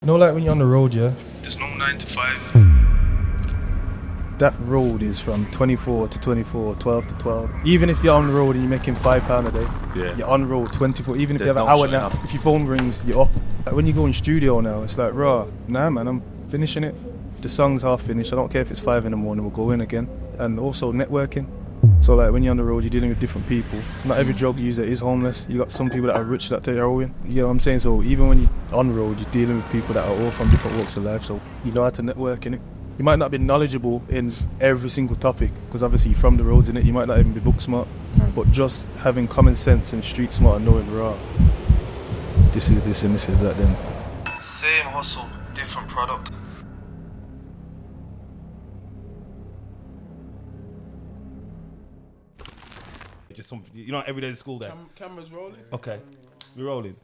You know, like when you're on the road, yeah? There's no 9 to 5. That road is from 24 to 24, 12 to 12. Even if you're on the road and you're making £5 a day, you're on road 24. Even if you have an hour now, if your phone rings, you're up. Like when you go in studio now, it's like, raw, nah man, I'm finishing it. If the song's half finished, I don't care if it's 5 in the morning, we'll go in again. And also networking. So like when you're on the road, you're dealing with different people. Not every drug user is homeless. You got some people that are rich that take heroin. You know what I'm saying? So even when you're on the road, you're dealing with people that are all from different walks of life. So you know how to network in it. You might not be knowledgeable in every single topic because obviously you're from the roads in it. You might not even be book smart, but just having common sense and street smart and knowing raw. This is this and this is that. Then Same hustle, different product. Just some, you know, every day at school there. Camera's rolling. Okay, we're rolling.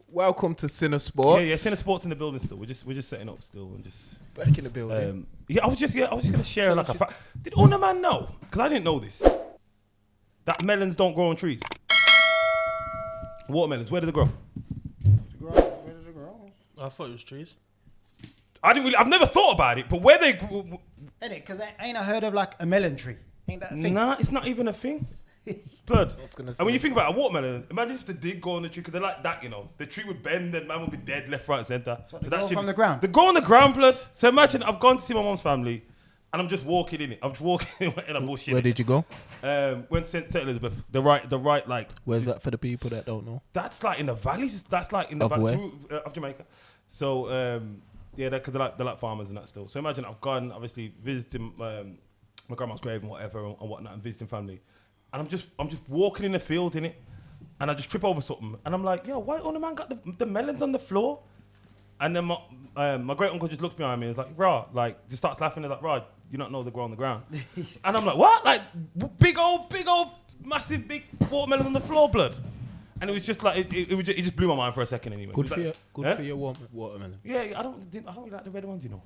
Welcome to Sinner Sports. Yeah, Centre Sports in the building still. We're just setting up still and just Back in the building. I was just gonna share like a fact. Did all the man know? Because I didn't know this. That melons don't grow on trees. Watermelons, where do they grow? Where does it grow? I thought it was trees. I've never thought about it, but where they Ain't it? Because I ain't heard of like a melon tree. Ain't that a thing? Nah, it's not even a thing. Blood. gonna And when you think about a watermelon, imagine if they did go on the tree, because they're like that, you know. The tree would bend and man would be dead, left, right, centre. So they grow from the ground? They go on the ground, blood. So imagine I've gone to see my mom's family and I'm just walking in it. I'm just walking in a bush. Where did you go? Went St. Elizabeth. The right, like. Where's that for the people that don't know? That's like in the valleys. That's like in the Of valleys where? of Jamaica. So, yeah, because they're like farmers and that still. So imagine I've gone, obviously, visiting my grandma's grave and whatever and whatnot and visiting family. And I'm just walking in the field, innit? And I just trip over something. And I'm like, yo, why all the man got the melons on the floor? And then my great uncle just looked behind me and was like, rah, like, just starts laughing. He's like, rah, you don't know they grow on the ground. And I'm like, what? Like, big old, massive, big watermelon on the floor, blood. And it was just like, it just blew my mind for a second anyway. Good for your watermelon. Yeah, I don't really like the red ones, you know.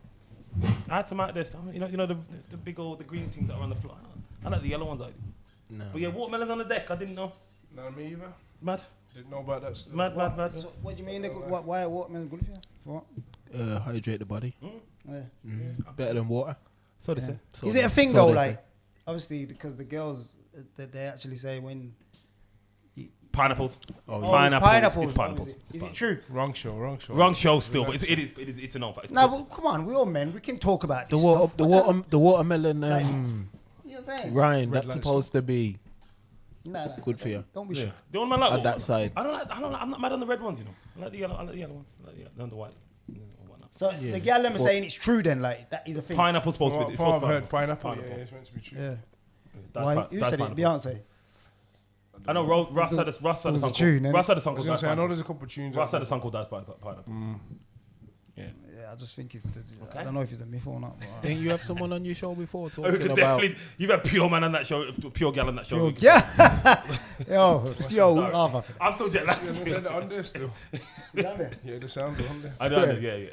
I had some out there, you know the big old, the green things that are on the floor. I like the yellow ones, I do. No. But yeah, watermelons on the deck, I didn't know. Not me either. Mad. Didn't know about that still. Mad. So what do you mean? Why are watermelons good for you? For what? Hydrate the body. Yeah. Better than water. So they say. So Is it a thing so though? they Like, say. obviously, because the girls that they actually say when. Pineapples. Oh, Pineapples. It's It's pineapples. Is it true? Wrong show. Wrong show still, but it's a known fact. No, but come on, we're all men. We can talk about The this water, stuff. the watermelon You know what I'm saying? rind Red that's light supposed to be No, good for you. Don't be Yeah. sure. The one man like At that side. I don't like. I'm not mad on the red ones, you know. I like the yellow ones. I like the white. And whatnot. So the girl them are saying it's true then, like that is a thing. Pineapple's supposed to be. It's I've supposed to be heard pineapple. Yeah, it's meant to be true. Yeah. That's Why? pi- Who that's said it? pineapple. Beyonce. I know Russ had a song. was a tune, innit? Russ had a song I was called gonna say, I know Pineapple. there's a couple tunes. Russ out had a there. song called That's Pineapple. Yeah. Yeah, I just think it's. I don't know if it's a myth or not. But, Didn't you have someone on your show before Oh, talking about? You've had pure man on that show, pure gal on that show. yeah. yo, Arthur. I'm still jet lagged. You haven't said it on there still. Yeah, the sounds are on there. I don't know, yeah.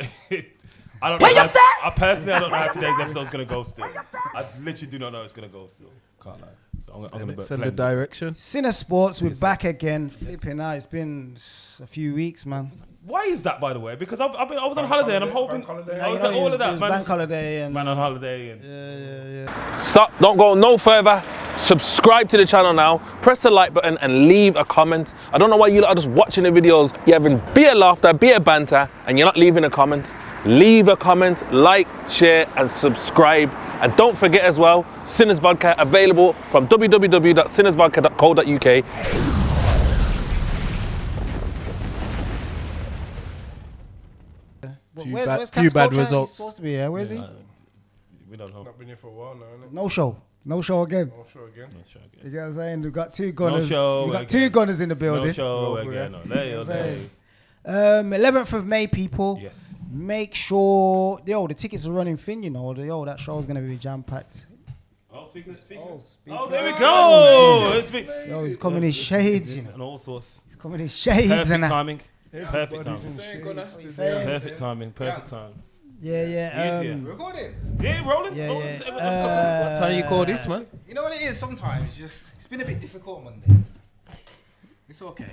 I don't know. I personally, I don't know how today's episode's gonna go still. I literally do not know it's gonna go still. Can't lie. So I'm gonna Send the direction. Sinner Sports, we're back again. Flipping out. It's been a few weeks, man. Why is that, by the way? Because I was on holiday and I'm hoping. Bank holiday. I was at all of that, It was man. bank holiday and Man on holiday and. yeah. Stop, don't go no further. Subscribe to the channel now. Press the like button and leave a comment. I don't know why you lot are just watching the videos. You're having bit of laughter, bit of banter, and you're not leaving a comment. Leave a comment, like, share, and subscribe. And don't forget as well, Sinners Vodka available from www.sinnersvodka.co.uk. Where's few Cat's bad culture? results. He's supposed to be here. Where's he? We don't know. Not been here for a while now, innit? No show. No show again. No show again. You get what I'm saying? We've got two gunners. show We've got again. two gunners in the building. No show Over again. there. No, there you go. 11th of May, people. Yes. Make sure, the tickets are running thin, you know. That show's going to be jam-packed. Oh, speaking. Oh, there we go. It's big. Yo, he's coming in shades, you know. And all sorts. He's coming in shades Perfect and that. timing. Perfect Everybody's timing. in shades. Perfect timing. Perfect time. Yeah. Recording. Yeah, rolling. Yeah, rolling. yeah. What time you call this, man? You know what it is sometimes? It's been a bit difficult Mondays. It's okay.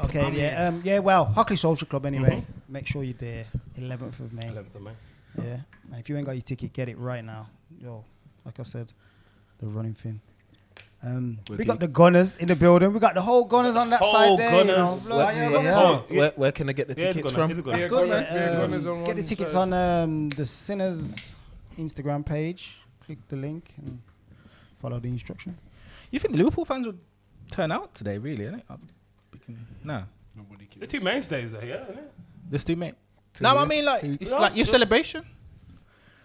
Okay, yeah. Well, Hockley Social Club anyway. Make sure you're there. 11th of May. 11th of May. Yeah. And if you ain't got your ticket, get it right now. Yo, like I said, the running thing. We got the Gunners in the building. We got the whole Gunners on that side there. Gunners. Where can I get the tickets from? That's good. Get the tickets on the Sinners Instagram page. Click the link and follow the instruction. You think the Liverpool fans would turn out today, really? Innit? Nah. The two mainstays there, yeah, isn't it? Just do, mate. No, I mean, like, it's like your celebration.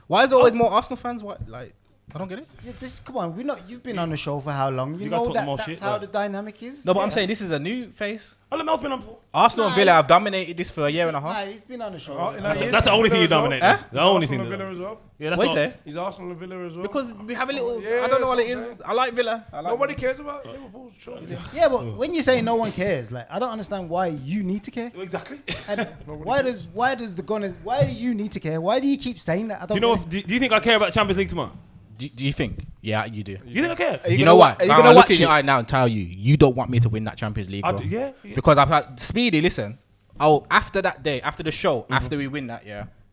Why is there always more Arsenal fans? What, like, I don't get it. Yeah, come on, you've been on the show for how long? You know that's how the dynamic is. No, but I'm saying this is a new face. Oh, Mel's been on before. Arsenal and Villa have dominated this for a year and a half. Nah, he's been on the show. That's the only thing you dominate. The only thing. Villa as well. Yeah, that's What is all. there? He's Arsenal and Villa as well. Because we have a little, Yeah, I don't know what it that's what I'm is. I like Villa. Nobody cares about Liverpool. Sure. Yeah, but when you say no one cares, like I don't understand why you need to care. Exactly. And why does the Gunners? Why do you need to care? Why do you keep saying that? I don't. Do you know? Do you think I care about the Champions League tomorrow? Do you think? Yeah, you do. You think I care? You know what? Are you I'm gonna gonna look watch in your it? eye now and tell you, you don't want me to win that Champions League, I bro. do, yeah. Because I've had Speedy. Listen, after that day, after the show, after we win that,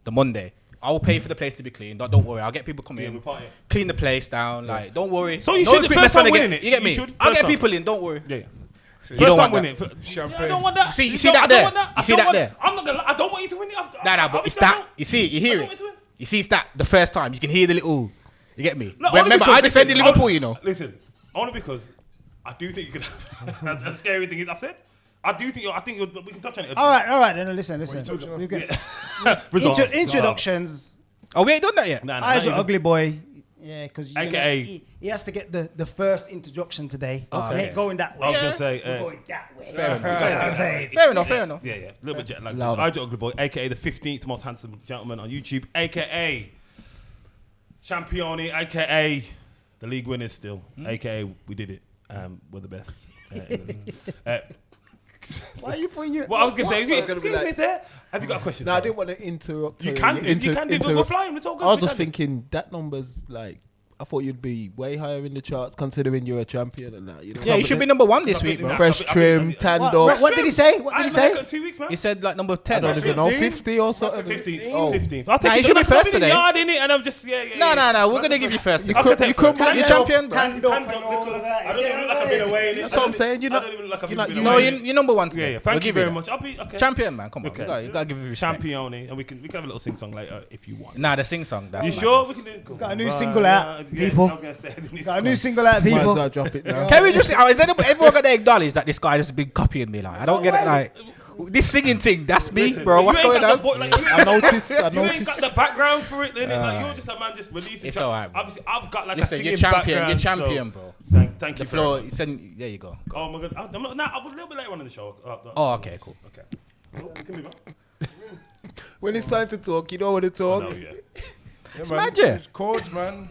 the Monday, I will pay for the place to be clean. Don't worry, I'll get people coming in, clean the place down. Like, don't worry. So you should the first time winning it. You get me? I'll get people in. Don't worry. Yeah. You don't want winning. that. I don't want that. You see that there? You see that there? I'm not gonna. I don't want you to win it. Nah, but it's that. You see, you hear it. You see, it's that the first time you can hear the little. You get me? No, Remember, I defended Liverpool, you know. Listen, only because I do think you could have. The scary thing is, I've said, I do think. We can touch on it. All right. Then listen. We can introductions. Oh, we ain't done that yet. Eyes are ugly boy. Yeah, because AKA he has to get the first introduction today. Okay. We ain't going that way. I was gonna say. We're going that way. Fair enough. Yeah. A little bit jet lag. Eyes are ugly boy, AKA the 15th most handsome gentleman on YouTube, AKA Championi, AKA the league winners still, AKA we did it. We're the best. Why are you putting your... What I was going to say, excuse me, sir. Have you got a question? No, I didn't want to interrupt. You can do, we're flying, it's all good. I was just thinking that number's like, I thought you'd be way higher in the charts considering you're a champion and that. You know? Yeah, you should be number 1 this week, bro. Fresh trim, tanned up. What did he say? What did he say? 2 weeks, man. He said like number 10. I don't even know, 50 or something. 15th. Oh. 15th. I'll take Nah, it. you should be first today. Yard in it, and I'm just, No, we're going to give you first. You could You're champion, bro. Tanned up and all of that. I don't even look like I've been away in it. That's what I'm saying. You're not. No, you're number 1 today. Yeah, thank you very much. much. I'll be okay. Champion, man. Come on. Okay. You got to give it respect. Championi, and we can have a little sing song later if you want. Nah, the sing song. You sure we can do it? He's got a new single out, people. I was gonna say, Got a new single out, Might as people. well drop it now. Can we just... Is everyone going to acknowledge that this guy just been copying me? Like, I don't get it. Like, this singing thing, that's me, bro. What's going on? I noticed. You ain't got the background for it, then. Like, you're just a man just releasing. It's alright, bro. Obviously, I've got like Listen, a singing you're champion. background. You're champion, bro. Thank you. The floor. There you go. Oh my god. I'm not. Nah, I'm a little bit later on in the show. Oh, okay, cool. Okay. We can move on. When it's time to talk, you don't want to talk. Oh, yeah. It's magic. It's Chords, man.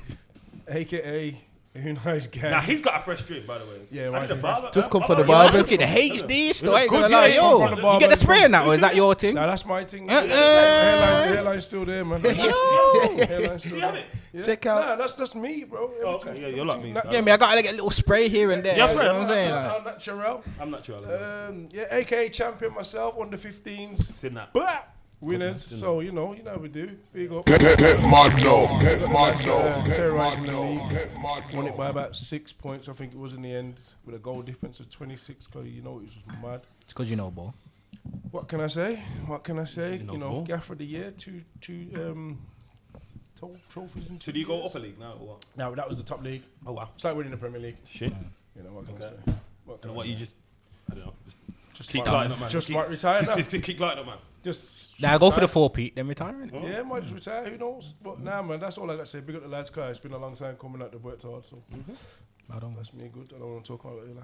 AKA who nice guy. Now he's got a fresh drip, by the way. Yeah, I did the barber. Just come for the Look barbers. at the HD store. I ain't Good, gonna lie, yeah, yo. come from the You get the barber. spray in that, or is that your thing? Nah, that's my thing. Hairline's still there, man. Hairline's still You have there. it? Yeah. Check out. Nah, that's me, bro. Okay, yeah, you're like me. Yeah, me, I gotta get a little spray here and there. Yeah, You know what I'm saying? Like, I'm natural. I'm not sure. Yeah, AKA champion myself on the 15s. Seen that. But winners, so you know how we do. Big up. Terrorizing the league. Won it by about 6 points, I think it was in the end, with a goal difference of 26. Cause you know it was mad. it's because you know, bro. What can I say? You know, Gaffer of the year, two trophies and So do you go upper league now or what? No, that was the top league. Oh wow. It's like winning the Premier League. Shit. You know what can I say? What can And I what say? you just, I don't know, just Keep keep lighting up, man. Just might retire now. Just keep lighting up, man. Just Now go for the 4-peat, then retire. innit? yeah, might just retire. Who knows? But nah, man, that's all I got to say. Big up the lads, guys. It's been a long time coming out. They've worked hard, so that's me good. I don't want to talk about it.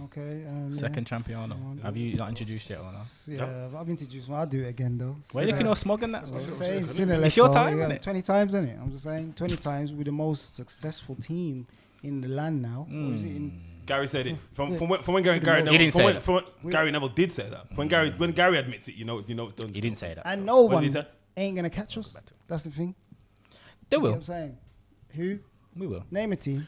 Okay. Second champion. Have you not introduced yet or not? Yeah, I've introduced one. I'll do it again though. Why are you looking all smug in that? I'm just saying, It's your time, yeah, innit? 20 times, isn't it? I'm just saying, 20 times with the most successful team in the land now. What is it in? Gary said it from when Gary Neville. He didn't say that. From when Gary Neville did say that. When Gary admits it, you know it's done. He didn't say that. And no What one did he say? ain't gonna catch us. That's the thing. They You know will. what I'm saying? Who? We will. Name a team.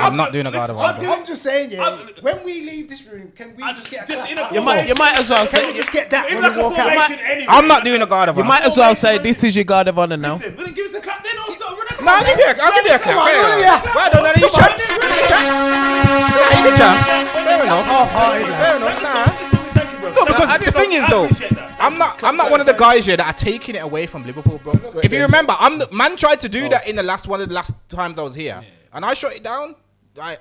I'm not doing a guard of honor. I'm just saying, yeah. When we leave this room, can we just get a clap? You might as well say. Can we just get that when we walk out? I'm not doing a guard of honor. You might as well say this is your guard of honor now. Listen, give us a clap then also. No, I'll give you a clap. Well done, you champs. You champs. Fair enough. Half-hearted. Fair enough. No, because the thing is though, I'm not one of the guys here that are taking it away from Liverpool, bro. If you remember, man tried to do that in one of the last times I was here, and I shut it down.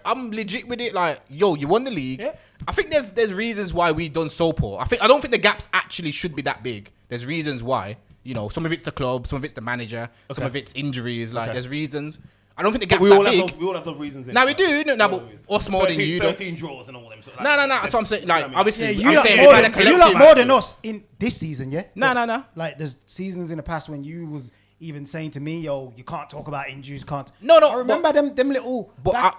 I'm legit with it. Like, yo, you won the league. Yeah. I think there's reasons why we done so poor. I don't think the gaps actually should be that big. There's reasons why. You know, some of it's the club, some of it's the manager, some of it's injuries. Like, there's reasons. I don't think the gaps that big. We all have those reasons. Now we do. No, but us more than you. 13 draws and all them. No. That's what I'm saying. Like, obviously, you I'm lot more than us in this season, yeah. No. Like, there's seasons in the past when you was even saying to me, yo, you can't talk about injuries, can't. No. I remember them little. But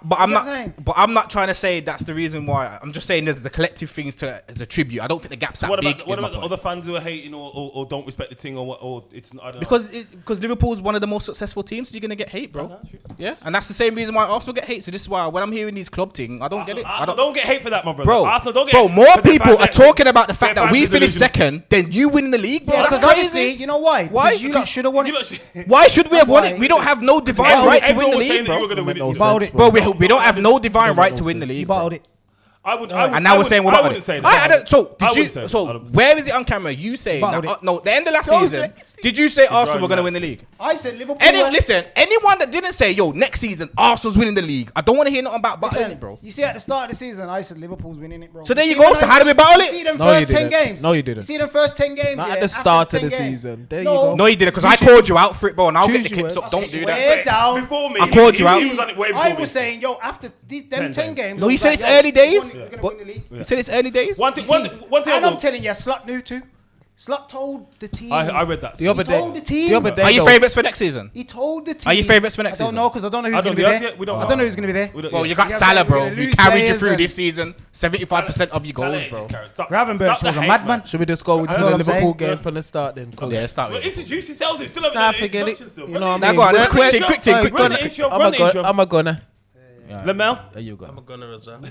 I'm not trying to say that's the reason why. I'm just saying there's the collective things to attribute. I don't think the gaps that big. What about the other fans who are hating or don't respect the thing or it's I don't know. Because Liverpool's one of the most successful teams, so you're gonna get hate, bro. Yeah, and that's the same reason why Arsenal get hate. So this is why when I'm hearing these club thing, I don't get it. Arsenal don't get hate for that, my brother. Bro, Arsenal don't get bro, hate. more people are talking about the fact that we finished second than you win the league, bro. Yeah, because obviously, you know why? Why? Because you lot should have won it. Why should we have won it? We don't have no divine right to win the league, bro. Bro, we don't have no divine right to win the league. You bottled it. And now we're saying we're about it. So where is it on camera? You say no. The end of last season, did you say Arsenal were going to win the league? I said Liverpool. Listen, anyone that didn't say, yo, next season Arsenal's winning the league, I don't want to hear nothing about battling it, bro. You see, at the start of the season, I said Liverpool's winning it, bro. So there you go. So how do we battle it? See them first 10 games. No, you didn't. See them first 10 games. Not at the start of the season. There you go. No, you didn't, because I called you out for it, bro. And I'll get the clips up. Don't do that. Down. Before me, I called you out. I was saying, yo, after them 10 games. No, you said it's early days. We're going to win the league. You said it's early days. One thing. And I'm telling you, Slot knew too. Slot told the team. I read that the other day. Are you favourites for next season? He told the team. Are you favourites for next season? I don't know, because I don't know who's going to be there. I don't know who's going to be there. Well, you got Salah, bro. You carried you through this season. 75% of your goals, bro. Gravenberch was a madman. Should we just go with the Liverpool game from the start then? Yeah, start with it. Introduce yourselves. It's still Nah, forget it. You know what I mean? Go on, quick thing. I'm a gunner. Lamel? There you go. I'm a gunner as well.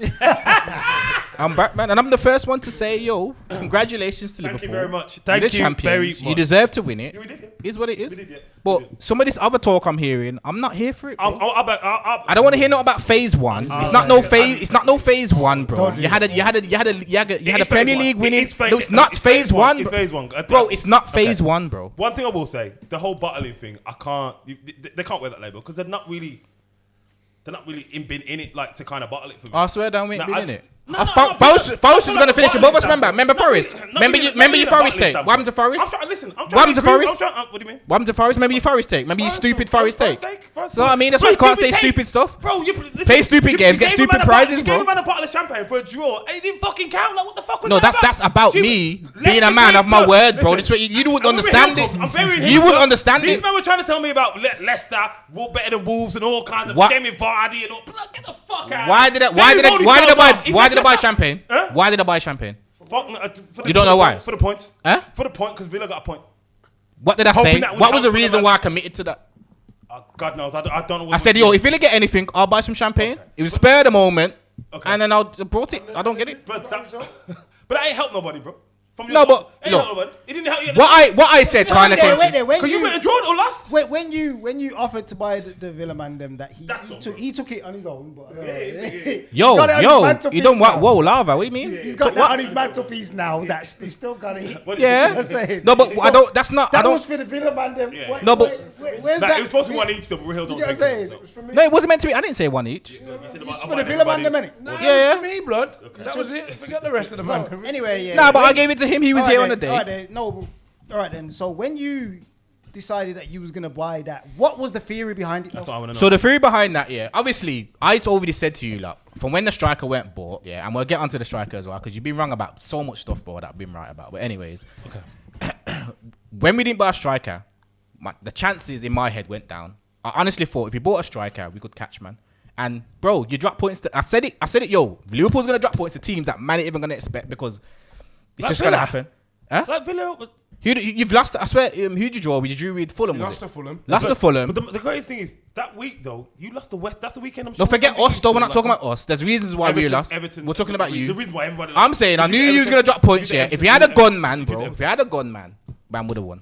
I'm back, man, and I'm the first one to say, yo, congratulations to Liverpool. Thank you very much. Thank you very much. You deserve to win it. Yeah, we did, yeah. Is what it is. We did, yeah. But some of this other talk I'm hearing, I'm not here for it. Bro. I don't want to hear nothing about phase one. It's not no phase. It's not no phase one, bro. You had a Premier League winning. No, it's not phase one. It's phase one, bro. It's not phase one, bro. One thing I will say, the whole battling thing, I can't. They can't wear that label because they're not really been in it like to kind of bottle it for me. I swear down we ain't been in it. Forrest is going to finish above us, remember Forrest? Remember your Forrest take? What happened to Forrest? I'm trying to listen. What happened to Forrest? What do you mean? What happened to Forrest? Remember your Forrest take? Remember your stupid Forrest take? So I mean, that's why you can't say stupid stuff. Bro, play stupid games, get stupid prizes, bro. You gave a man a bottle of champagne for a draw and it didn't fucking count. Like, what the fuck was that about? No, that's about me being a man of my word, bro. You wouldn't understand it. You wouldn't understand it. These men were trying to tell me about Leicester, better than Wolves and all kinds of Demi Vardy and all. Get the fuck out. Why did I buy champagne? Why did I buy champagne? You don't know why? For the points. Huh? For the point, because Villa got a point. What did I say? What was the reason why I committed to that? God knows. I don't know. I said, yo, if Villa get anything, I'll buy some champagne. It was spare the moment, and then I brought it. I don't get it. But that ain't helped nobody, bro. No, but look, it didn't help you. What I said kind of came. Because you went and drawn or lost. Wait, when you offered to buy the Villa man them that he took it on his own. But, yo, you don't want lava. What do you mean? He's got that on his mantelpiece now. That's he's still got it. Yeah. No, but I don't. That's not. That was for the Villa man them. No, but where's that? It was supposed to be one each, though. But Real don't take it. No, it wasn't meant to be. I didn't say one each. It's for the Villa man them, innit? Yeah, for me, blood. That was it. Forget the rest of the man. Anyway, yeah. Nah, but I gave it to him. He was here on the day. All right then. So when you decided that you was gonna buy that, what was the theory behind it? That's what I want to know. So the theory behind that, obviously, I already said to you, like, from when the striker went bought, and we'll get onto the striker as well, because you've been wrong about so much stuff, bro, that I've been right about. But anyways, when we didn't buy a striker, the chances in my head went down. I honestly thought if we bought a striker, we could catch, man. And bro, you drop points. I said it. Yo, Liverpool's gonna drop points to teams that man ain't even gonna expect because it's just gonna happen. Huh? Like Villa. You've lost. I swear. Who'd you draw? You drew with Fulham. Lost to Fulham. Lost to Fulham. But the greatest thing is that week though, you lost the West. That's the weekend. Don't forget us though. We're not talking about us. There's reasons why we lost. We're talking about you. The reason why everybody. I'm saying I knew you was gonna drop points here. If you had a gun, man, bro. If you had a gun, man would have won.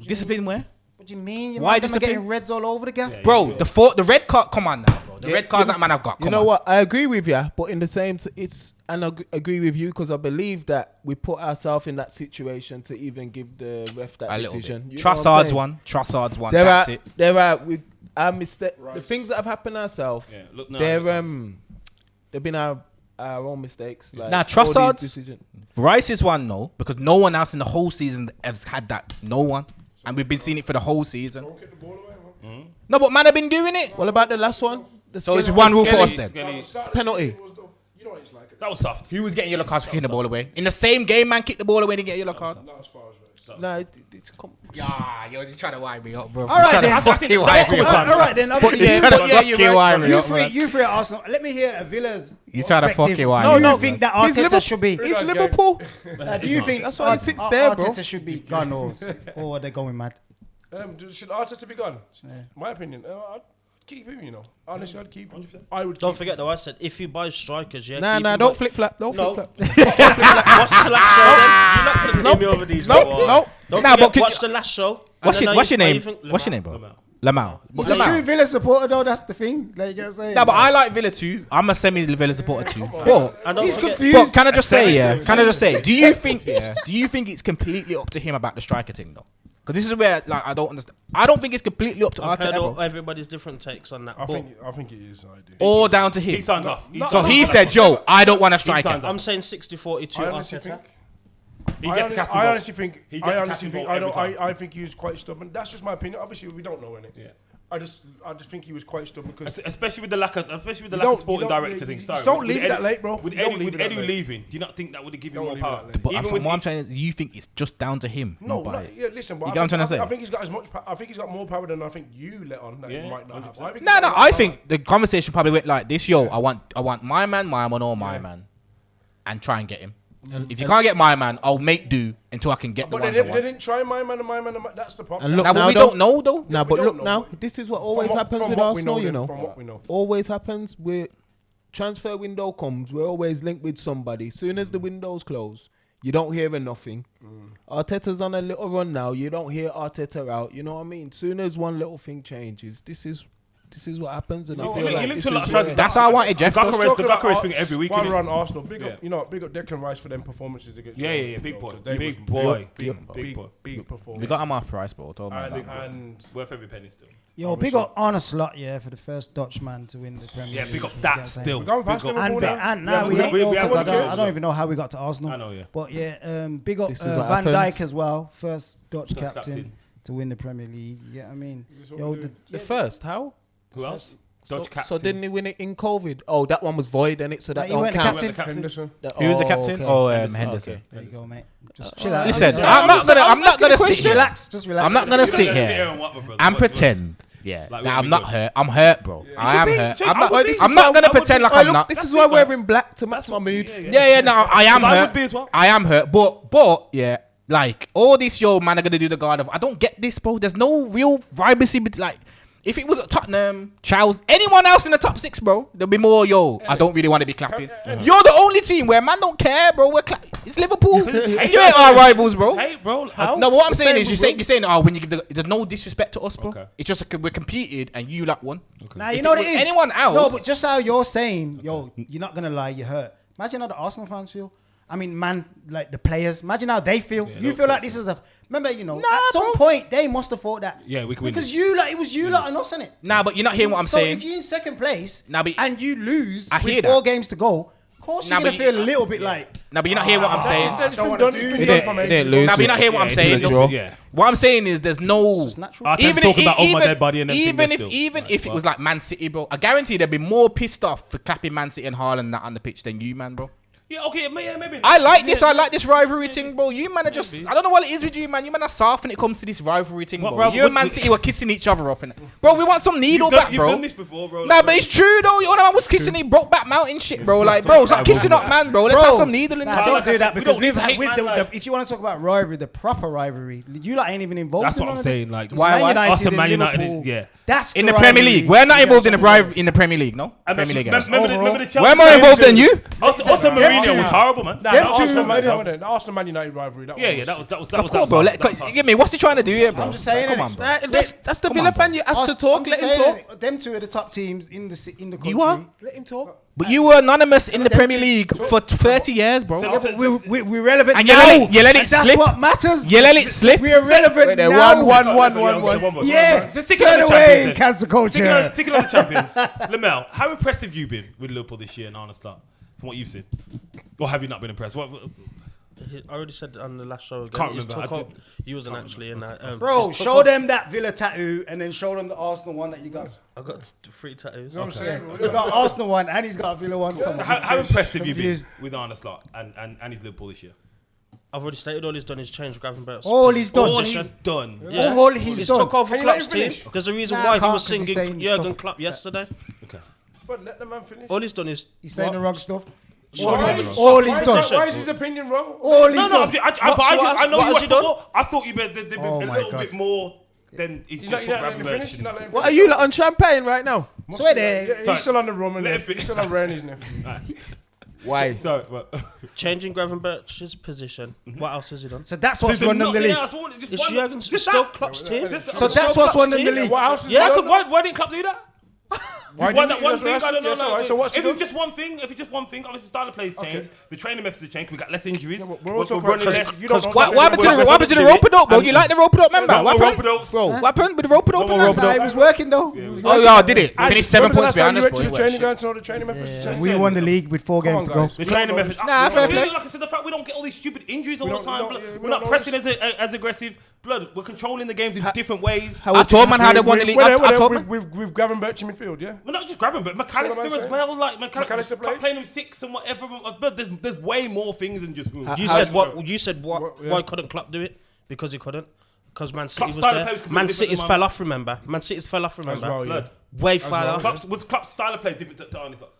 Discipline where? What do you mean? Why Them are discipline? getting reds all over the gaff? Bro, the red card. Come on now, bro. The red cards that man have got. You know what? I agree with you, but in the same, and I agree with you because I believe that we put ourselves in that situation to even give the ref that decision. Trossard's one. Trossard's one. There are our mistake. The things that have happened ourselves. Yeah, look now. They've been our own mistakes. Like now Trossard's Rice's one, no, because no one else in the whole season has had that. No one. And we've been seeing it for the whole season. No, but man have been doing it. What about the last one? So it's one rule for us then. It's penalty. That was soft. Who was getting yellow cards for kicking the ball away? In the same game, man kicked the ball away and get a yellow card. No, you're trying to wind me up, bro. All right then. All right then. You three at Arsenal. Let me hear a Villa's. He's trying to fuck you. No, you think that Arteta should be? He's Liverpool. Do you think that's why he sits there, bro? Arteta should be gone or are they going mad? Should Arteta be gone? My opinion. I'd keep him, you know. Honestly, I'd keep him. Don't forget though, I said if you buy strikers, Nah, don't flip flap. Don't flip flap. Watch the last show then. You're not going to leave me over these. No. Watch the last show. What's your name? What's your name, bro? Lamau. He's a true Villa supporter though, that's the thing. Like you're saying. No, but I like Villa too. I'm a semi-Villa supporter too. He's confused. But can I just say, do you think it's completely up to him about the striker thing though? Because this is where I don't understand. I don't think it's completely up to Arteta. Everybody's different takes on that. I think it is. I do. All down to him. He signs off. So he said, Joe, I don't want a striker. I'm saying 60-40 to Arteta. I think he was quite stubborn. That's just my opinion. Obviously, we don't know any. Yeah. I just think he was quite stubborn because especially with the lack of sporting director thing. Sorry, don't leave it that late, bro. With Eddie leaving, do you not think that would have given him more power? But even what I'm trying is, you think it's just down to him? No, listen. But you get what I'm trying to say? I think he's got as much. I think he's got more power than I think you let on. That he might not have. No. I think the conversation probably went like this: Yo, I want my man, or my man, and try and get him. If you can't get my man, I'll make do until I can get the ones I want. They didn't try my man. That's the problem. And look, now we don't know though. No, but look now, this is what always happens with Arsenal, you know. From what we know. Always happens with transfer window comes, we're always linked with somebody. Soon as the window's closed, you don't hear nothing. Arteta's on a little run now. You don't hear Arteta out. You know what I mean? Soon as one little thing changes, this is what happens, and I feel like that's how I wanted Jeff. The Gyökeres thing every week. While we're on Arsenal, big up Declan Rice for them performances against. Yeah, big boy, big performance. We got him off price, bro. And worth every penny still. Yo, big up Arne Slot, for the first Dutchman to win the Premier League. Yeah, big up that still. We're going past Liverpool and now we ain't because I don't even know how we got to Arsenal. I know, yeah. But big up Van Dijk as well, first Dutch captain to win the Premier League. Yeah, I mean, the first how? Who else? Dutch captain. So didn't he win it in COVID? Oh, that one was void, and so that don't count. Henderson. Who was the captain? Okay. Oh, Henderson. Okay. There you go, mate. Just chill out. Listen, I'm not gonna sit here. Just relax. I'm not gonna sit here and pretend. That I'm not hurt. I'm hurt, bro. I am hurt. I'm not gonna pretend like I'm not. This is why we're wearing black to match my mood. No, I am hurt. I am hurt. But like all this, man are gonna do the guard of. I don't get this, bro. There's no real vibrancy, like. If it was at Tottenham, Charles, anyone else in the top 6, bro, there'll be more, I don't really want to be clapping. You're the only team where man don't care, bro. It's Liverpool. You ain't our rivals, bro. Hey, bro. No, but what I'm saying is you're saying, when you give there's no disrespect to us, bro. Okay. It's just we're competed and you won. Okay. Now, you know what it is? Anyone else? No, but just how you're saying, you're not going to lie, you're hurt. Imagine how the Arsenal fans feel. I mean, man, like the players. Imagine how they feel. You feel like this is remember, at some point they must have thought that. Yeah, we can win. Because it was you lot and us, innit? Nah, but you're not hearing what I'm saying. So if you're in second place and you lose with 4 games to go, of course you're gonna feel a little bit like. Nah, but you're not hearing what I'm saying. I don't want to do this. Nah, but you're not hearing what I'm saying. Yeah. What I'm saying is there's no. Even talk about my dead body and even if it was like Man City, bro, I guarantee they'd be more pissed off for clapping Man City and Haaland that on the pitch than you, man, bro. Yeah, okay, maybe. I like this rivalry thing, bro. You man are just, I don't know what it is with you, man. You man are soft when it comes to this rivalry thing, bro. You and Man City were kissing each other up, bro. We want some needle back, bro. You've done this before, bro. Nah, but it's true though. You know, man was kissing the Brokeback Mountain shit, bro. Like, bro, stop kissing up, man, bro. Let's have some needle in the don't do that because if you want to talk about rivalry, the proper rivalry, you like ain't even involved. That's what I'm saying. Like, why us and Man United, yeah. That's in the Premier League. We're not involved in the Premier League, no? Premier League. We're more involved than you. Also, Mourinho was horrible, man. The Arsenal Man United rivalry. That was bro. Give me. What's he trying to do here, bro? I'm just saying. Come on, bro. That's the Villa fan. You asked to talk. Let him talk. Them two are the top teams in the country. You are? Let him talk. But you were anonymous in the Premier League for 30 years, bro. We're relevant and now. You let it slip. That's what matters. You let it slip. We're relevant now. One. Yeah, just turn away, cancel culture. Sticking on the champions. Lamel, how impressed have you been with Liverpool this year in honest start? From what you've seen? Or have you not been impressed? I already said on the last show. Can't remember. You wasn't actually in that. Bro, show them that Villa tattoo and then show them the Arsenal one that you got. I got 3 tattoos. You know what I'm saying? He's got an Arsenal one and he's got a Villa one. So how impressed have you been with Arne Slot and his Liverpool this year? I've already stated all he's done is change Gravenberch. All he's done. All he's done. Yeah. All he's done. Took over Klopp's team. There's a reason why he was singing Jurgen Klopp yesterday. Okay. But let the man finish. All he's done is he's saying the wrong stuff. All he's done. Why is his opinion wrong? All he's done. I know you were football. I thought you meant there'd be a little bit more than he's just put Gravenberch. What are you like on champagne right now? Swear there. He's still on the rum and he's still on Rainey's nephew. Why? Sorry, changing Gravenberch's position. What else has he done? So that's what's won them the league. It's Jurgen's still Klopp's team. So that's what's won them the league. What else? Why didn't Klopp do that? Why that one thing? I don't know. So what's if it's just one thing, obviously style of play's changed. The training methods have changed. We got less injuries. We're running less. What happened to the rope-a-dope, bro? You like the rope-a-dope, remember? What happened with the rope-a-dope? It was working though. Oh yeah, did it? Finished 7 points behind us, bro. The training methods. We won the league with 4 games to go. The training methods. Nah, fair play. Like I said, the fact we don't get all these stupid injuries all the time. We're not pressing as aggressive. Blood, we're controlling the games in different ways. I told man how they won the league. With Gravenberch in midfield, yeah. We're not just Gravenberch, McAllister as well. Like McAllister playing him 6 and whatever. But there's way more things than just. You said why couldn't Klopp do it? Because he couldn't. Because Man City was there. Man City's fell off. Remember, Man City's fell off. Remember, way fell off. Was Klopp's style of play different to Arne Slot's?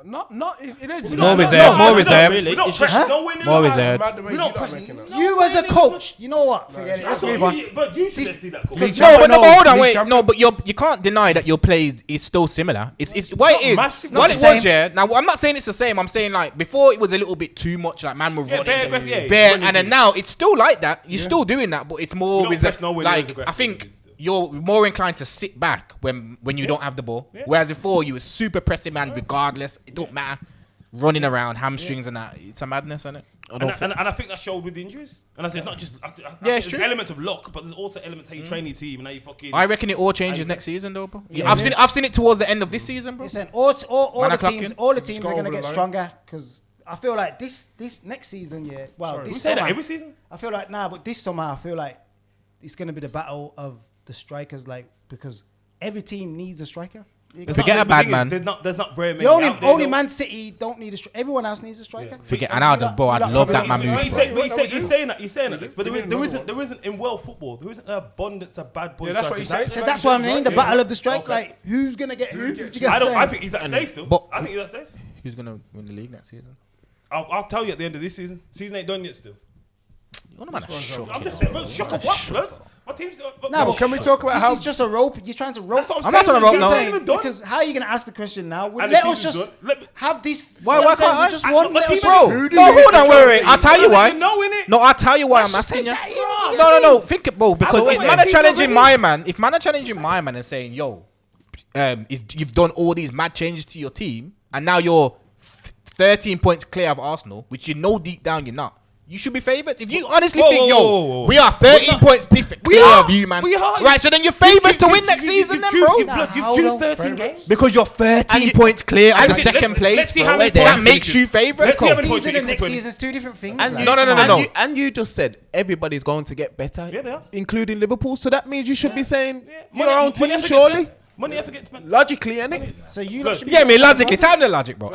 Not it is more reserved. We don't press no winning. More reserved. We don't press. You as a coach, you know what? Forget it. Let's move on. But you should see that. No, hold on, wait. No, but you can't deny that your play is still similar. It's what it is. What it was, yeah. Now I'm not saying it's the same. I'm saying like before it was a little bit too much. Like man, we're running bare, and then now it's still like that. You're still doing that, but it's more reserved. Like I think. You're more inclined to sit back when you don't have the ball. Whereas before you were super pressing man regardless. It don't matter. Running around, hamstrings and that. It's a madness, isn't it? And I think that showed with the injuries. And I said it's not just it's true. Elements of luck, but there's also elements how you train your team and how you fucking. I reckon it all changes next season though, bro. I've seen it towards the end of this season, bro. Listen, all the teams are gonna get stronger because I feel like this next season, this summer. That every season? I feel like but this summer I feel like it's gonna be the battle of the strikers, like because every team needs a striker. Forget a bad man. There's not very many. Only Man City don't need a striker. Everyone else needs a striker. Forget and I'd love that man move. You're saying that, but there isn't in world football. There isn't an abundance of bad boys. That's what he's saying. So that's what I mean. The battle of the strike. Like who's gonna get who? I think he's at stay still. I think he's at stay. Who's gonna win the league next season? I'll tell you at the end of this season. Season ain't done yet still. I'm just saying, but shock of what, blood? My team's. But can we talk about this how is just a rope? You're trying to rope. I'm not trying to rope now. Because how are you gonna ask the question now? Let us just have this. Why can't I? Just one. Bro, hold on, wait. I'll tell you why. No, I'll tell you why I'm asking you. No. Think it, bro. Because if man are challenging my man, and saying, yo, you've done all these mad changes to your team, and now you're 13 points clear of Arsenal, which you know deep down you're not. You should be favourites. If you honestly think, we are 13 points different clear of you, man. Right, so then you're favourites to win next season, then, bro. You've drew 13 games. Because you're 13 points clear of the second place. Let's see how many that makes you favourite. This season and next season is 2 different things. No. And you just said everybody's going to get better, Yeah, they are. including Liverpool. So that means you should be saying your own team, surely. Money ever gets spent. Logically, innit? So you should Yeah, me logically. Time the logic, bro.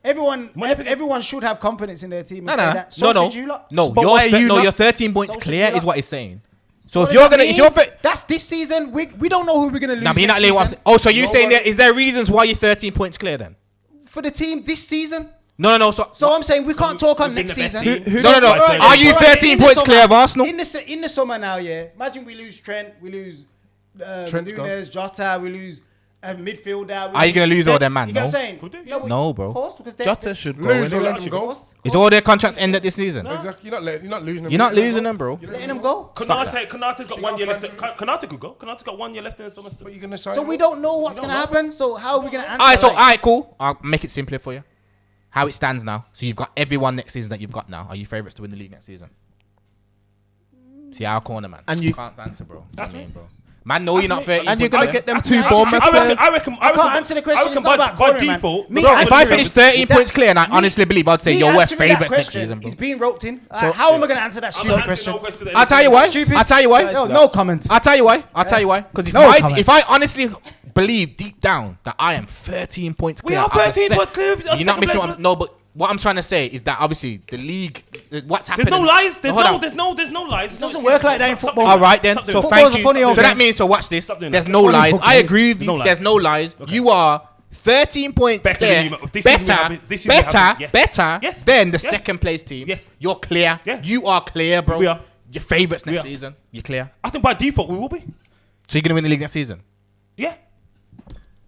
Everyone should have confidence in their team. You're 13 points clear is what he's saying. So if you're that's this season. We don't know who we're gonna lose. Nah, but you're not laying what. Oh, so you saying is there reasons why you're 13 points clear then? For the team this season. No. So I'm saying we can't talk on next season. No. Are you 13 points clear of Arsenal? In the summer now, yeah. Imagine we lose Trent, we lose Nunes, Jota, we lose midfielder. Are you gonna lose all them, man? You get what No. I'm saying? No, bro. Of course, because Jota should go. Lose or anyway. let them go. Is all their contracts ended this season? Exactly. You're not losing them. You're not losing them, bro. letting them go. Konata's got 1 year left. Konata could go. Konata's got 1 year left in the summer. But you're gonna sign So we don't know what's gonna happen. So how are we gonna answer? All right, cool. I'll make it simpler for you. How it stands now. So you've got everyone next season that you've got now. Are you favourites to win the league next season? See our corner, man. And you can't answer, bro. That's me, bro. Man, no, you're not fair. And you're gonna get them 2 I Bournemouth players. I can't answer the question. It's not about by corner, man. default. Me Bro, if I answering finish that- 13 points clear, and I honestly believe I'd say me you're worth answering that favourites next question, season, bro. He's being roped in. How am I gonna answer that stupid question? I'll tell you why. Stupid. I'll tell you why. No comment. I'll tell you why. I'll tell you why. Because No comment. if I honestly believe deep down that I am 13 points clear, We are 13 points clear. You're not missing what I'm. No, but what I'm trying to say is that obviously the league, what's happening. There's no lies. There's Hold on. no lies. It doesn't work like that in football. All right then. So Football's thank a you. funny old So that game. means, so watch this. doing There's that. no Funny lies. old I game. agree with you. No lies. There's no lies. You are 13 points Better clear. than you, this season we have been- this season we have been- yes. Better Yes. than the Yes. second place team. Yes. You're clear. Yeah. You are clear, bro. We are. Your favourites We next are. season. You're clear. I think by default we will be. So you're gonna win the league next season. Yeah.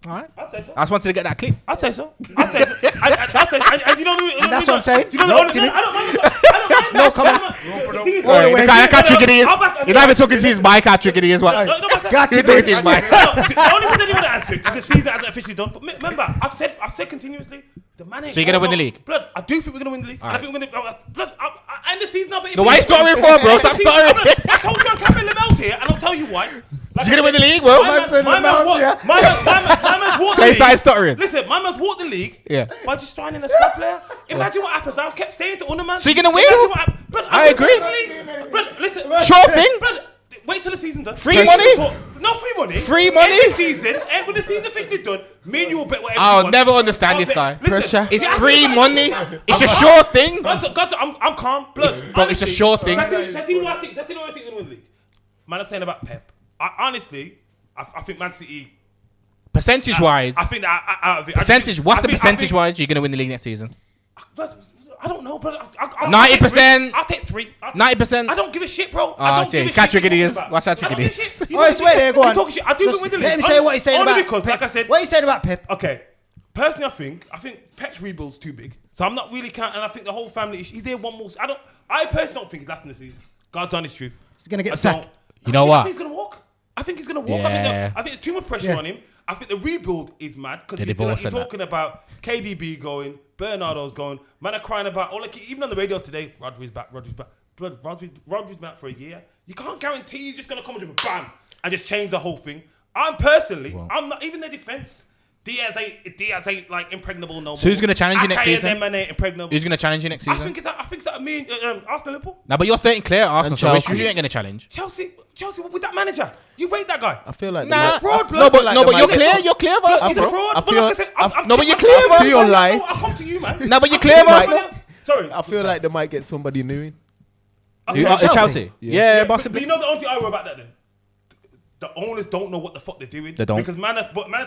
All right. I'd say so. I just wanted to get that clear. I'd say so. I'd say so. I'd say, and you know, That's what I'm saying. You know, No, honestly, Timmy. I don't mind. No comment. The thing is- All the way. Look how tricky it is. I'll back- He's not even talking to his mic. How tricky it is. What? No, but- Gotcha, You're talking to bitch. his mic. The only reason you want to answer it is the season hasn't officially done. But remember, I've said continuously, the man ain't. So you're gonna win the league? Blood, I do think we're gonna win the league. And I think we're gonna. Blood, I end the season up. No, why you stuttering for, bro? Stop stuttering. I told you I'm capping Lamel's here, and I'll tell you why. Like You're gonna I win the said, league, bro. My said man's Lamel's walked- here. my man's walked So the he started league. stuttering. Listen, my man's walked the league. Yeah. By just signing a squad player. Imagine what happens. I kept saying to Unaman. So you're gonna win? Imagine what happens. Blood, I agree. Blood, listen. Sure thing. Blood, wait till the season done. Free money? No free money. Free money? End the season. And when the season officially done, me and you will bet whatever. I'll you want. never understand I'll this bet- guy. Listen, Pressure. It's yeah, free I'm- money. It's a I'm- sure thing. I'm calm. Blood. Bro, it's a sure thing. Shall I tell you what I think? Shall I tell you what I think in the win the league? Man, I'm saying about Pep. Honestly, I think Man City. Percentage wise. I think that out of it. Percentage. What's the percentage wise you're gonna win the league next season? I don't know, but 90%. I'll take 3. 90%. I don't give a shit, bro. Ah, I don't okay. give a Catch shit. your What idiots. you talking Watch about? out your I don't give a idiots. shit. Oh, I swear there, go You on. talking shit. I do think win the league. Let him say what he's saying Only about because, Pep. like I said, What he's saying about Pep. okay. Personally, I think Pep's rebuild's too big, so I'm not really counting. And I think the whole family. He's there one more. I personally don't think he's lasting the season. God's honest truth. He's gonna get I sacked. don't. You know I what? think he's gonna walk. I think he's gonna walk. Yeah. I think there's too much pressure Yeah. on him. I think the rebuild is mad because The you're divorce and that. talking about KDB going, Bernardo's going. Man are crying about. Even on the radio today, Rodri's back. Blood, Rodri's been out for a year. You can't guarantee he's just gonna come and just bam and just change the whole thing. I'm not even their defense. Diaz ain't like impregnable no more. So who's gonna challenge you next Akayi and season? them man ain't impregnable. Who's gonna challenge you next I season? think it's that me and Arsenal Liverpool. Now, but you're 13 clear at Arsenal, And so which Chelsea. you ain't gonna challenge. Chelsea, with that manager. You rate that guy. I feel like Nah, fraud, no, blood. but you're clear. You're clear, He's bro. a fraud. I But feel- like I said, I've no, but you're checked- clear, I've man. checked Feel my- like- I'll come to you, man. No, but you're clear, man. Sorry. I feel like they might get somebody new in. Chelsea. Yeah, But possibly. you know the only thing I worry about that then? The owners don't know what the fuck they're doing. They don't. Because man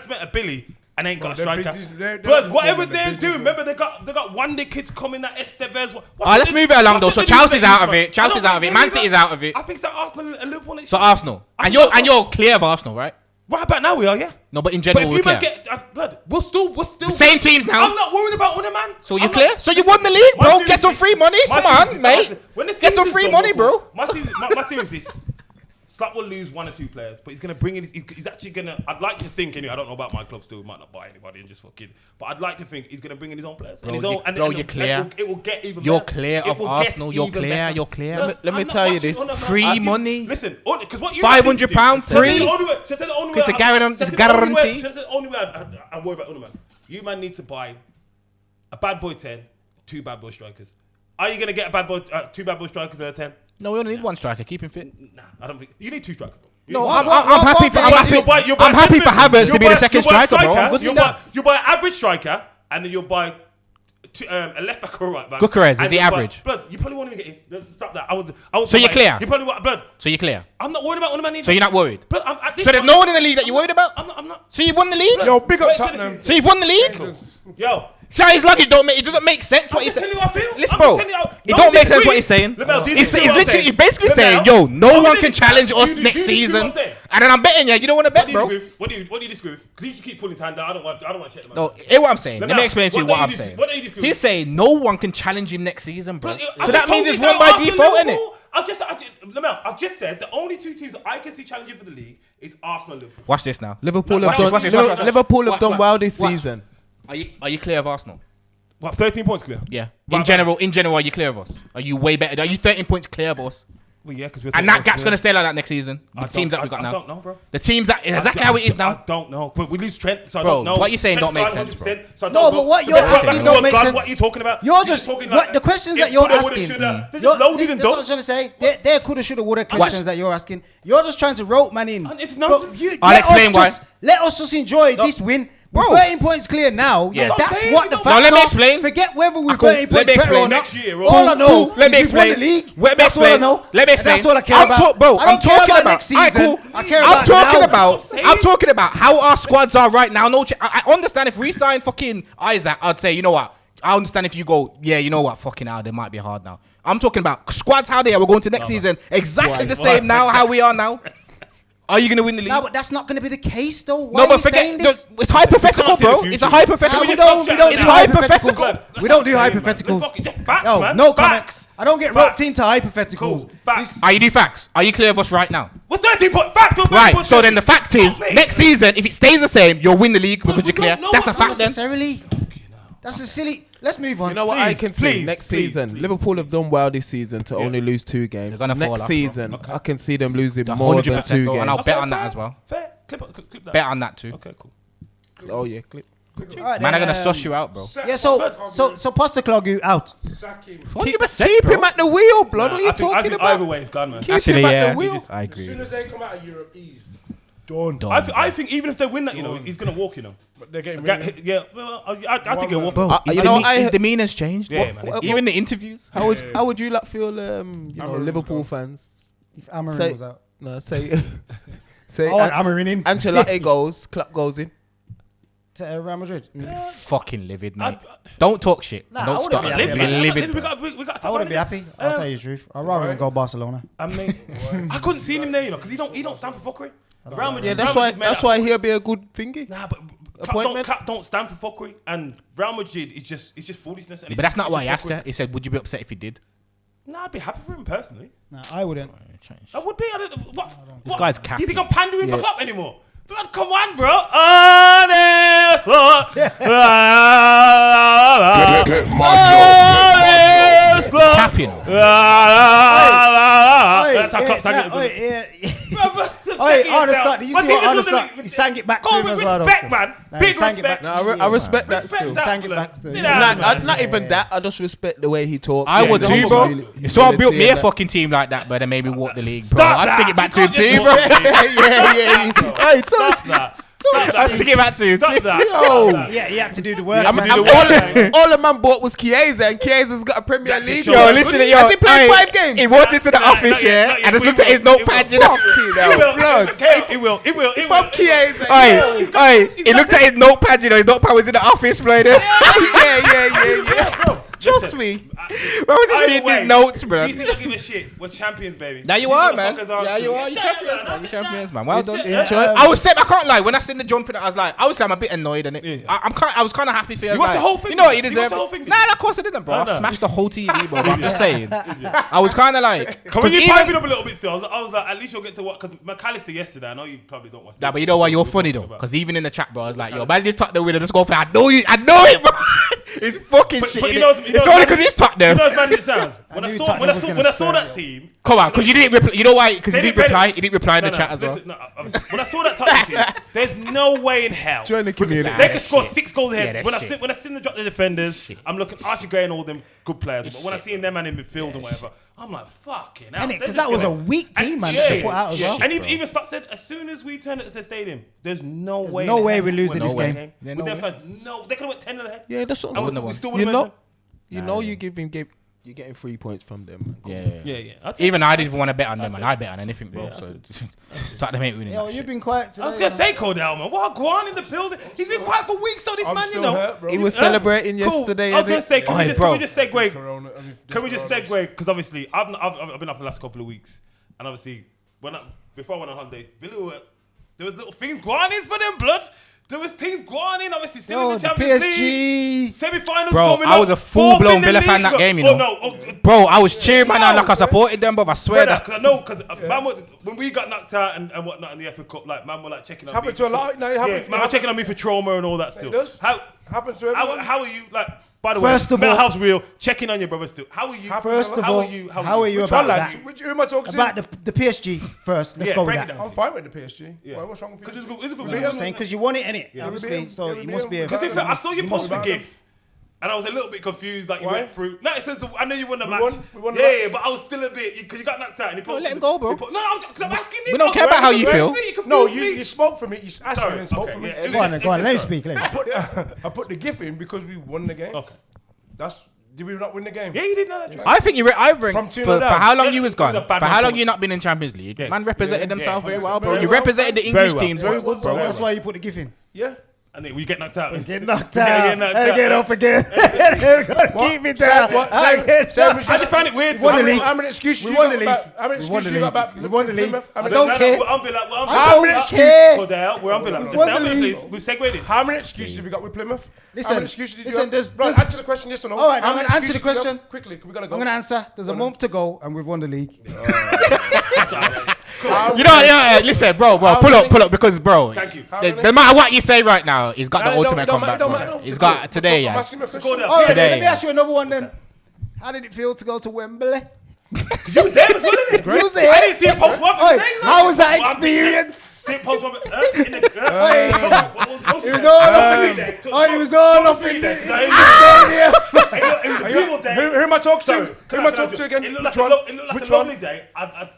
spent a billy and ain't got a they're striker. busy- they're But whatever football, they're they're busy, doing, bro. remember they got one day kids coming that Estevez. Alright, let's move it along though. So Chelsea's out of it. Chelsea's out of it. Man City's out of it. I think it's Arsenal and Liverpool. So Arsenal, and you're clear of Arsenal, right? Right about now we are, yeah. No, but in But general, if we're you clear. man get blood, we're still Same teams now. I'm not worried about Una, man. So you're I'm clear? not- So you won the league, My bro. theory Get some is- free money. my Come theory on, is- mate. When the Get some season's free done, money, bro. My theory is this. Slot will lose 1 or 2 players, but he's going to bring in. He's actually going to. I'd like to think, anyway. I don't know about my club still. Might not buy anybody and just fucking. But I'd like to think he's going to bring in his own players. Bro, and his own, and you're clear. It will get even. You're better. clear It of will Arsenal. get You're even clear. better. You're clear. No, Let me I'm not tell you watching this. Una, man. Free I give- money. Listen, because what you £500 free. The only way It's a guarantee. It's a guarantee. The only way I worry about Una, man. You man need to buy a bad boy 10, 2 bad boy strikers. Are you gonna get a bad boy 2 bad boy strikers at a 10? No, we only need one striker. Keep him fit. Nah, I don't think you need 2 strikers. No, I'm I'm happy for Havertz to be the second striker, bro. You buy an average striker, and then you'll buy a left back or a right back. Gyökeres, is and he you'll buy- average? Blood, you probably won't even get him. Stop that. I would So you're clear? You probably want blood. So you're clear. I'm not worried about Una, man. So you're not worried. Blood, So there's no one in the league that you're worried about. I'm not. So you won the league. Yo, big up Wait till the Tottenham. season. So you've won the league. Yo, See how his logic it doesn't make sense what he's saying. Listen, bro, it don't make sense what he's saying. He's literally basically saying, yo, no one can challenge us next season. And then I'm betting you don't want to bet, bro. What do you disagree with? Because you keep pulling his hand down. I don't want to shit him. No, hear what I'm saying. Let me explain to you what I'm saying. He's saying no one can challenge him next season, bro. So that means it's won by default, innit? I've just said the only two teams I can see challenging for the league is Arsenal and Liverpool. Watch this now. Liverpool have done well this season. Are you clear of Arsenal? What, 13 points clear? Yeah. In general, are you clear of us? Are you way better? Are you 13 points clear of us? Well, yeah, because and that gap's going to stay like that next season. The teams that we got now. I don't know, bro. The teams that exactly how it is now. I don't know. But we lose Trent, so I bro, don't know. What you're saying Trent's don't make sense, bro. So no, but what you're asking don't make sense. What are you talking about? You're just the questions that you're asking. That's what I'm trying to say. They're coulda, shoulda, woulda questions that you're asking. You're just trying to rope man in. It's nonsense. I'll explain why. Let us just enjoy this win. We're 13 points clear now. Yeah, that's what the facts are. Now let me explain. Forget whether we're 13 points better or not. All I know let me explain. That's all I know. Let me explain. That's all I care about. Bro, I'm talking about next season. I'm talking about how our squads are right now. No, I understand if we sign fucking Isaac, I'd say, you know what? I understand if you go, yeah, you know what? Fucking hell, they might be hard now. I'm talking about squads how they are. We're going to next season exactly the same now how we are now. Are you going to win the league? No, but that's not going to be the case, though. Why no, but forget. It's hypothetical, bro. It's a hypothetical. We don't it's hypothetical. We don't do hypotheticals. No comment. I don't get roped into hypotheticals. Are you do facts? Are you clear of us right now? What's 13 point fact? Right. So then the fact is, next season, if it stays the same, you'll win the league because you're clear. That's a fact then. Necessarily. That's a silly. Let's move on. You know what I can see next season? Liverpool have done well this season to only lose 2 games. Next season, I can see them losing more than 2 games. And I'll bet on that as well. Fair. Clip that. Bet on that too. Okay, cool. Oh yeah, clip. Right, man, I'm gonna suss you out, bro. Yeah, so Postecoglou out. Keep him at the wheel, blood. What are you talking about? Either way, it's gone, man. Actually, yeah, I agree. As soon as they come out of Europe, he's done. I think even if they win that, he's gonna walk, But they're getting yeah. Well, I think he'll walk. Bro, his demeanor's changed. Yeah, man. Even the interviews. How would you like feel? Liverpool fans. If Amorim was out. No, say. Amorim in. Ancelotti goes. Klopp goes in. To Real Madrid. Fucking livid, mate. Don't talk shit. Don't stop. Livid. I wouldn't be happy. I'll tell you the truth. I'd rather go Barcelona. I mean, I couldn't see him there, because he don't stand for fuckery. Yeah, that's why he'll be a good thingy. Nah, but Klopp don't stand for fuckery, and Real Madrid is just foolishness. But that's not why he asked her. He said, "Would you be upset if he did?" Nah, I'd be happy for him personally. Nah, I wouldn't. I would be. This guy's capping. You think I'm pandering for Klopp anymore? Blood, come on, bro. Capping. That's how Klopp sang it. Arnestad, did you see what Arnestad? He sang it back to him as well. Respect, man. Big respect. No, I respect that still. He sang it back to him. Not even that. I just respect the way he talks. I would too, bro. If someone built me a fucking team like that, but then maybe walk the league, bro, I'd sing it back to him too, bro. Yeah. Hey, stop that. I'd sing it back to him. Yeah, he had to do the work. All the man bought was Chiesa, and Chiesa's got a Premier League. Yo, listen, has he played 5 games? He walked into the office, and just looked at his notepad, you know. It will. From Chiesa. He looked at his notepad, you know. His notepad was in the office, bro. Yeah. Trust me. Why was he reading his notes, bro? Do you think I give a shit? We're champions, baby. Now you are, man. Yeah, you are. You're champions, man. Well done. I can't lie. When I seen the jumping, I was like, I'm a bit annoyed, innit? I was kind of happy for you. You watched the whole thing? You know what? You deserve it. Nah, of course I didn't, bro. I smashed the whole TV, bro. I'm just saying. I was kind of like, when you piping up a little bit still, I was like, at least you'll get to watch. Because McAllister yesterday, I know you probably don't watch. Nah, but you know what? You're funny though, because even in the chat, bro, I was like, yo, man, you talk the winner. Just go for it. I know it, bro. It's fucking shit. It's only because he's talked there. You know as bad as it sounds. When I saw that team. Come on, because you didn't reply. You know why? Because he didn't reply. He didn't reply in the chat as well. When I saw that Tottenham team, there's no way in hell. Join the community. They could score 6 goals ahead. When I see them drop the defenders, I'm looking Archie Gray and all them good players. But when I see them man in midfield and whatever, I'm like, fucking hell. Because that was a weak team, man, to put out as well. And even Scott said, as soon as we turn it to the stadium, there's no way we're losing this game. With their fans, no, they could have went 10 ahead. Yeah, that's what I'm saying. you know you give him game. you're getting 3 points from them. Yeah. Even I didn't want to bet on them, and I bet on anything, bro. So start to make winning. Yo, you've been quiet today. I was gonna say Cordell, man. What go on in the building? He's been quiet for weeks, though. This man, you know. Hurt, He was celebrating yesterday. I was gonna say, can we just segue? Corona, Can we just segue? Because obviously, I've been off the last couple of weeks, and obviously, before I went on holiday, Villa there was little things going in for them, blood. There was things going in, obviously, still in the Champions League. Semi-finals bro, coming I was a full-blown Villa fan that game, you know. Bro, I was cheering, man, like I supported them, but I swear that. Because I know, man, when we got knocked out and whatnot in the FA Cup, like, man were like checking on me. Happened to a lot. No, it happens. Man were checking on me for trauma and all that still. It does. Happens to everyone. How are you, like, by the First way, of all- Mental Health's real, checking on your brother still. How are you? First of all, how are you Which about one, lads? that? Who am I talking to? About the PSG first. Let's go with break that. it down. I'm fine with the PSG. Yeah. Why, what's wrong with Because PSG? it's a good You know what I'm saying? Because you won it, innit? Obviously, so you must be. Because I saw you post the about them. GIF, and I was a little bit confused, like you Why? went through. No, it says I know you won the match. We won the yeah, match. yeah, but I was still a bit because you got knocked out and he posted. let him go, bro. Because I'm asking you. We don't care about how you feel. No, you spoke for me. You asked me and spoke okay, for me. yeah. Go on, let me speak. I put the GIF in because we won the game. Okay. Did we not win the game? Yeah, you did know that. I think I've From ranked 2-0 for down. how long Yeah, you was it was gone. a bad For how long performance. you not been in Champions League. Yeah. Man represented Yeah, themselves yeah, very well, bro. very You well. represented the Very English well. teams very good, So bro. that's why you put the GIF in. Yeah. And then we get knocked out. Get knocked Get out. knocked And out. get off again. Keep me down. I just find it weird. Won the league. How many excuses We you won got the league. about- How many We won excuses the you got league. about We won the league. Plymouth? How I many- don't care. We're on Villa. We're on I Villa. don't care. Cordell, we're on Villa. won Just the tell me, league. please. We've segued it. How many excuses have you got with Plymouth? Listen, How many excuses did you listen, have? there's- Right, there's- answer the question, yes or no. All right, How I'm many gonna answer the excuses you question. got? Quickly, we gotta go. I'm going to answer. There's a month to go and we've won the league. You know, listen, bro, pull up, because, bro, Thank you. no matter what you say right now, he's got the No, it ultimate don't matter, comeback, don't bro. matter. He's got today, I'm yeah. asking a question. Cordell. All right, Today, let me yeah. ask you another one then. How did it feel to go to Wembley? You were there as well, innit? You was I there. didn't see him post one. Oi, how was that experience? See him post one. It was all up in it. Oh, it was all up in it. Who am I talking to? Who am I talking to again? It looked Which one? like Which a lovely one? day. I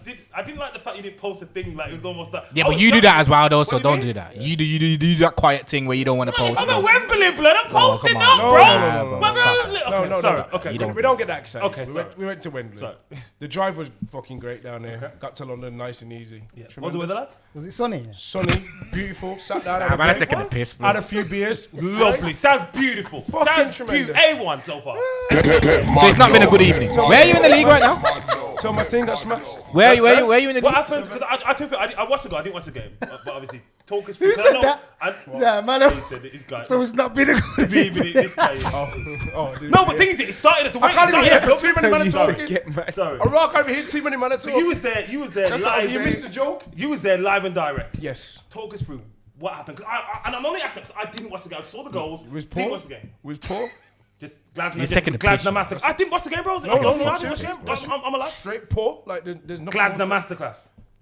didn't like the fact you didn't post a thing like it was almost like. Yeah, but you do that as well, though, so don't do that. You do that quiet thing where you don't want to post. I'm at Wembley, blood. I'm posting come up, on. bro. No, Sorry. no. Okay. We don't get that excited. Okay, sorry. We went to Wembley. Sorry. The drive was fucking great down there. Got to London nice and easy. What was the weather like? Was it sunny? Sunny, beautiful. Sat down. Nah, had a man, I'm great- taking the piss, bro. Had a few beers. Lovely. Sounds beautiful. Fucking Sounds tremendous. A1 so far. So it's not been a good evening. Where are you in the league right now? So my team got smashed. Where are you in the What league? happened? Because I watched the goal. I didn't watch the game. But obviously, talk us Who through. said that? Yeah, man. He said that this guy. So it's not been a good evening. This guy. Oh, dude. No, but thing is, it started at the I can't even hear too many men Sorry. talking. Sorry. I can't even hear too many men So talking. you was there. You was there That's live. you missed the joke. You was there live and direct. Yes. Talk us through what happened. And I'm only asking because I didn't watch the game. I saw the goals. It was Didn't poor. watch the game. Was poor. Just Glasner. He's taking the Glasner piss. masterclass. I didn't watch the game, bro. No, Seriously. I'm alive. Straight poor. Like there's no. Glasner masterclass.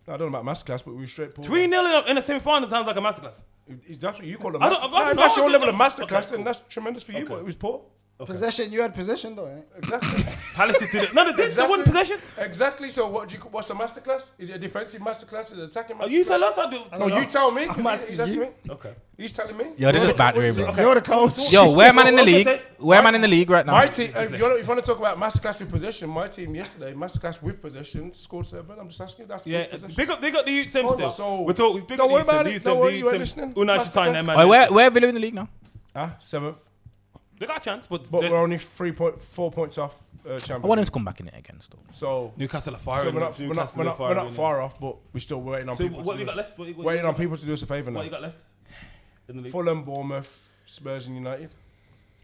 I don't know about masterclass, but we were straight poor. 3-0 in a semi-final sounds like a masterclass. If that's what you call a I don't- masterclass. I don't If that's know. your level of Okay, masterclass, cool. then that's tremendous for you. But it was poor. Possession, you had possession though, eh? Exactly. Palace did it. No, they did. They won possession. Exactly. So what's a masterclass? Is it a defensive masterclass? Is it an attacking masterclass? You tell us. I do. No, you tell me. I'm asking He's asking you. me. Okay. He's telling me. Yo, they're just battering, bro. You're the coach. Yo, where man in the What was league? it? Where man in the league right now? My team. If you want to talk about masterclass with possession, my team yesterday, masterclass with possession, scored 7. I'm just asking you. That's Yeah, with possession. big up. They got the youth sim still. So- We're talking. Big Don't up worry the about youth it. sim. Don't worry, you The ain't youth sim. listening. Unai should sign them, man. Oh, where Villa in the league now? 7th. They got a chance, but But we're only 4 points off champion. I want him to come back in it again still. So Newcastle are so firing. we're not far off, but we're still waiting on So people. what to you do got us- left? Waiting on people to do us a favour What now. you got left in the league? Fulham, Bournemouth, Spurs, and United.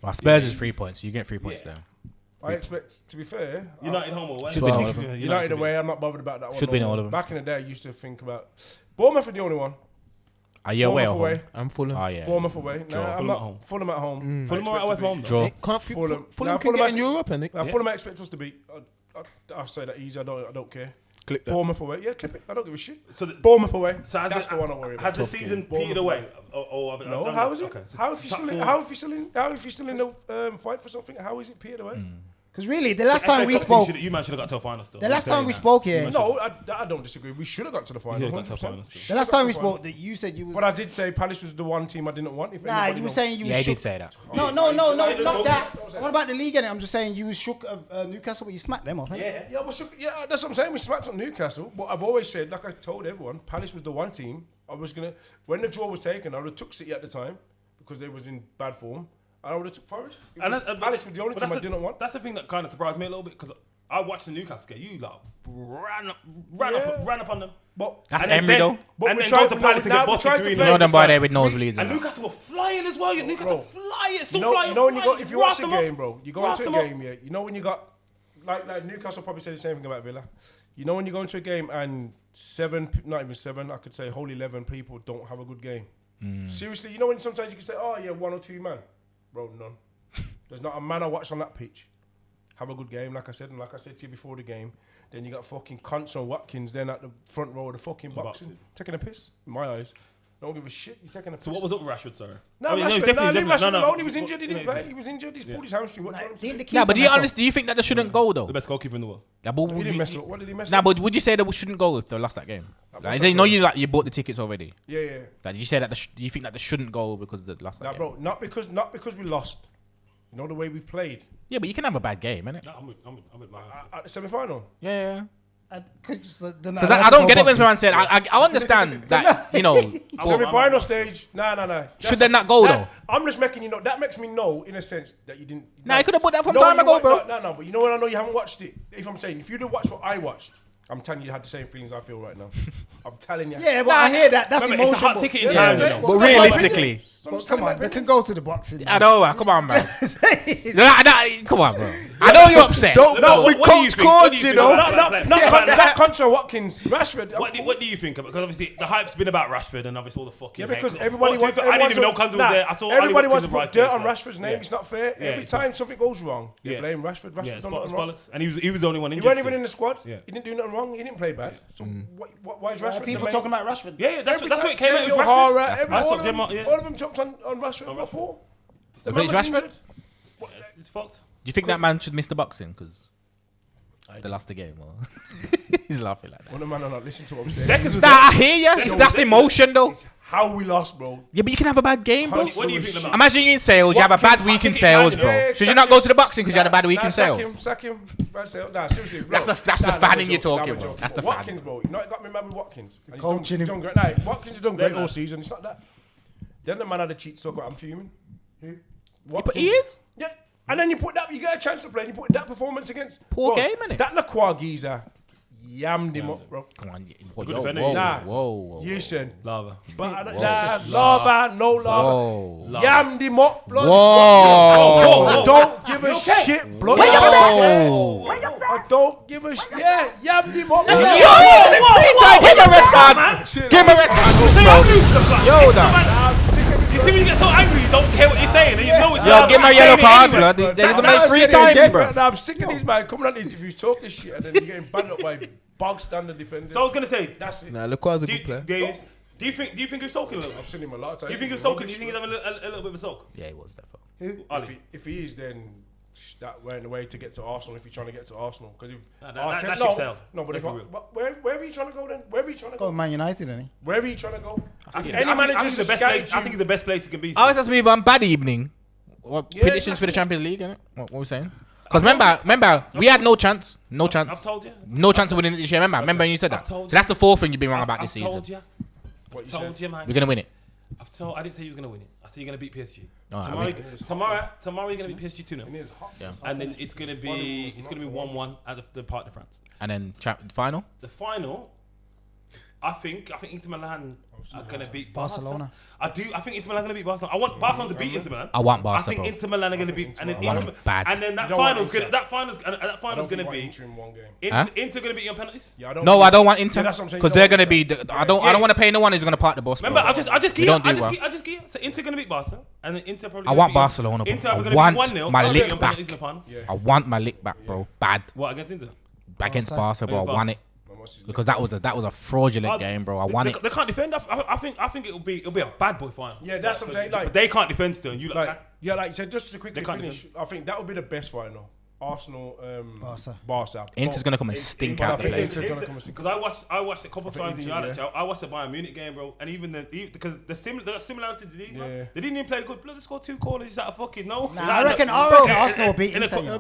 Well, Spurs is 3 points. You get 3 points there. I expect, to be fair, United home or away? Should be all of them. United away. I'm not bothered about that one. Should be no all more. of them. Back in the day, I used to think about Bournemouth are the only one. Are you away or Bournemouth home? away. I'm Fulham. Oh, yeah. Bournemouth away. Draw. Nah, I'm Fulham not. at home. Fulham at home. Fulham are away from home. Draw. Can't Fulham. Fulham Nah, can get Fulham in Europe, innit? Now, Fulham expect us to beat. I'll say that easy. I don't care. Clip that. Bournemouth away. Yeah, clip it. I don't give a shit. So Bournemouth away. So has That's it- the one I worry about. Has the season petered away? No, how is it? Okay, so How if you top still in? four. How if you still in? How if you still in the fight for something? How is it petered away? Because really, the last time we spoke, you man should have got to a final still. the last time we spoke here, No, I don't disagree. We should have got to the final. got to the final 100%. the last time we spoke, that you said you was. But I did say Palace was the one team I didn't want. If Nah, anybody you were knows. saying you Yeah, was he shook. did say that. No, not that. Don't say What about the league? And I'm just saying you was shook of Newcastle, but you smacked them off. Yeah, that's what I'm saying. We smacked up Newcastle, but I've always said, like I told everyone, Palace was the one team I was gonna. When the draw was taken, I would have took City at the time because they was in bad form. I would have took Forest. Palace was the only team I didn't want. That's the thing that kind of surprised me a little bit because I watched the Newcastle game. You like ran up on them. But That's Emery though. And then go to Palace and get bottled You know them boy there with nosebleeds. And Newcastle were flying as well. Newcastle flying, still You flying. know when you got, if you watch the Grassed them game, up. bro, you go Grassed into a them up. game, yeah. You know when you got, like Newcastle probably said the same thing about Villa. You know when you go into a game and not even seven, I could say whole 11 people don't have a good game. Seriously, you know when sometimes you can say, oh yeah, 1 or 2 man, bro, none. There's not a man I watched on that pitch have a good game, like I said, and like I said to you before the game. Then you got fucking Cunts and Watkins then at the front row of the fucking boxing, taking a piss. In my eyes, don't give a shit. You're taking a piss. So what was up with Rashford, sorry? No, leave Rashford alone. He was injured. He didn't play. He was injured. He's pulled his hamstring. What do you want him to do? Nah, but do you think that they shouldn't go though? The best goalkeeper in the world. Yeah, but He didn't mess up. What did he mess Nah, up? but would you say that we shouldn't go if they lost that game? Like, they know you bought the tickets already. Yeah. Like, you say that do you think that they shouldn't go because they lost that Nah, game? bro, not because we lost. You know the way we played Yeah, but you can have a bad game, innit? No, I'm with my answer. at the semi-final. Yeah. Because Because I don't get it when someone said, I understand that, you know, Semi-final stage. Nah. should they not go though? I'm just making you know. That makes me know in a sense that you didn't. Nah, you could have put that from No, time you ago, want- bro. No, but you know when I know you haven't watched it. If I'm saying, if you'd have watched what I watched, I'm telling you, you had the same feelings I feel right now. I'm telling you. Yeah, but I hear that. That's Remember, it's a emotional. hot ticket in Yeah, town, yeah, you yeah. know. But realistically, Well, come on, they can go to the boxing. I know, come on, man. Come on, bro. I know you're upset. Don't fuck with Coach Cord, you know. Not Contra Watkins, Rashford. What do you think of it? Because obviously the hype's been about Rashford and obviously all the fucking. Yeah, because hate. everybody Well, wants. I didn't even know Kanza was there. I saw everybody Ali wants to Watkins put and dirt on Rice Rashford's name. Yeah. It's not fair. Yeah, Every time something goes wrong, you blame Rashford. Yeah, Rashford's done nothing wrong. bollocks. And he was the only one He injured. weren't even in the squad. Yeah. He didn't do nothing wrong. He didn't play bad. So why is Rashford? People the main- talking about Rashford. Yeah, that's Every what time it came out. Jamie O'Hara, I saw Gemma, yeah. all of them jumped on Rashford before. The But it's man was Rashford? injured. It's fucked. Do you think that man should miss the boxing because they lost the game? Or he's laughing like that. Well, the man are not listening to what I'm saying. Deckers was Nah, I hear you. That's emotion, though. How we lost, bro. Yeah, but you can have a bad game, bro. What do you think about? Imagine you're in sales, you have a bad week in sales, bro. Should you not go to the boxing because you had a bad week in sales? Sack him. Bad sales. Nah, seriously, bro. That's the Nah, fanning we're you're joking. talking Nah, we're about. joking. That's the Watkins, bro. You know, it got me mad with Watkins. And he's coaching done him. great. Nah, Watkins has done great all season. It's not that. Then the man had a cheat so I'm fuming. Who? But he is? Yeah. And then you put that, you get a chance to play, and you put that performance against. Poor bro, game, innit? That Lacroix geezer yammed him up, bro. Come on. Good Whoa, defender, Nah. whoa. You said. Lava. But lava, no lava. Whoa. Yammed him up, blood. Whoa. I don't give a shit, blood. Whoa. I don't give a shit. Yeah, yammed him up. Yo, give him a red card. Give him a red card, bro. Yo, that. You see when you get so angry, you don't care what you're saying, and you know it's. Yo, give him a yellow card, blood. They're gonna make 3 times, bro. I'm sick of these man coming on interviews talking shit and then you're getting banned up by bog standard defenders. So I was gonna say, That's it. Nah, Lacroix's a do good player. guys, do you think he's sulking a little? I've seen him a lot of times. Do you think he's sulking? Do you think he's having a little bit of a sulk? Yeah, he was that. Ali. If he is, then that went the way to get to Arsenal. If you're trying to get to Arsenal, because that ship sailed. No, but if Let's be real. but wherever you trying to go, then wherever you trying to Go go, Man United, any? wherever you trying to go. I think Any manager's the best place. I think he's the best place he can be. I was asking me one bad evening. What predictions for the Champions League, innit? What we saying? Because remember, we had no chance. No chance. I've told you. No chance of winning it this year. Remember when you said that? I've So told that's the 4th thing you've been wrong about I've this season. told you. I've told you, man. We're going to win it. I didn't say you were gonna win it. I said you're gonna beat PSG. Alright, Tomorrow you're gonna beat PSG 2-0. Yeah. And then it's gonna be 1-1 at the Parc de France. And then final? The final, I think Inter Milan are gonna beat Barcelona. I think Inter Milan are gonna beat Barcelona. I want Barcelona to beat Inter Milan. I want I Barca, think bro. Inter Milan are gonna beat, and then want Inter, them bad. and then that You don't want final's Inter. gonna be in one game. Inter gonna beat you on penalties. Yeah, No, I don't want Inter. Yeah, that's what I'm saying. Because they're going to be... I don't want to pay no one who's going to park the bus, bro. Remember, I just They give don't do you. well. I just give you. So Inter gonna beat Barca, and then Inter probably. I gonna want beat- Barcelona, bro. Inter I are gonna want beat 1-0. my They'll lick beat you on back. penalties in the final. I want my lick back, bro. Bad. What against Inter? Against Barca, bro. I Barca. want it. Because that was a fraudulent game, bro. I want it. They can't defend. I think it'll be a bad boy final. Yeah, that's what I'm saying. Like, But they can't defend still, and you like you said, just to quickly They can't finish, I think that would be the best final. Arsenal, Barca. Barca. Inter's gonna come and stink out the place. Because I watched a couple of times in United. I watched the Bayern Munich game, bro, and even because the similarities to these, man. They didn't even play good. Blood, they scored 2 corners. Is that a fucking no? Nah, I reckon Arsenal will beat Inter.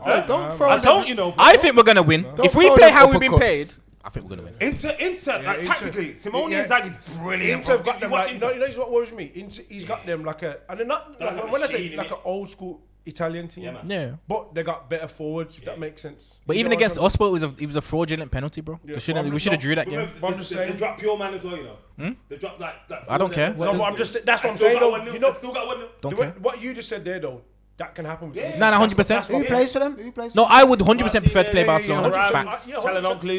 I think we're gonna win. If we play how we've been played, I think we're gonna win. Inter, like tactically, Simone Inzaghi's brilliant. Inter got them like, you know what worries me? He's got them like a, and they're not like, when I say like an old school Italian team, Yeah. but they got better forwards. If that makes sense. But even against us, it was a fraudulent penalty, bro. We should have drew that game. I'm just saying. They dropped Pure Man as well, you know. They dropped that. I don't care. No, but I'm just. That's what I'm saying. Though, you know, still got 1-0. Don't care. What you just said there, though, that can happen. Nah, 100%. Who plays for them? Who plays? No, I would 100% prefer to play Barcelona. Facts.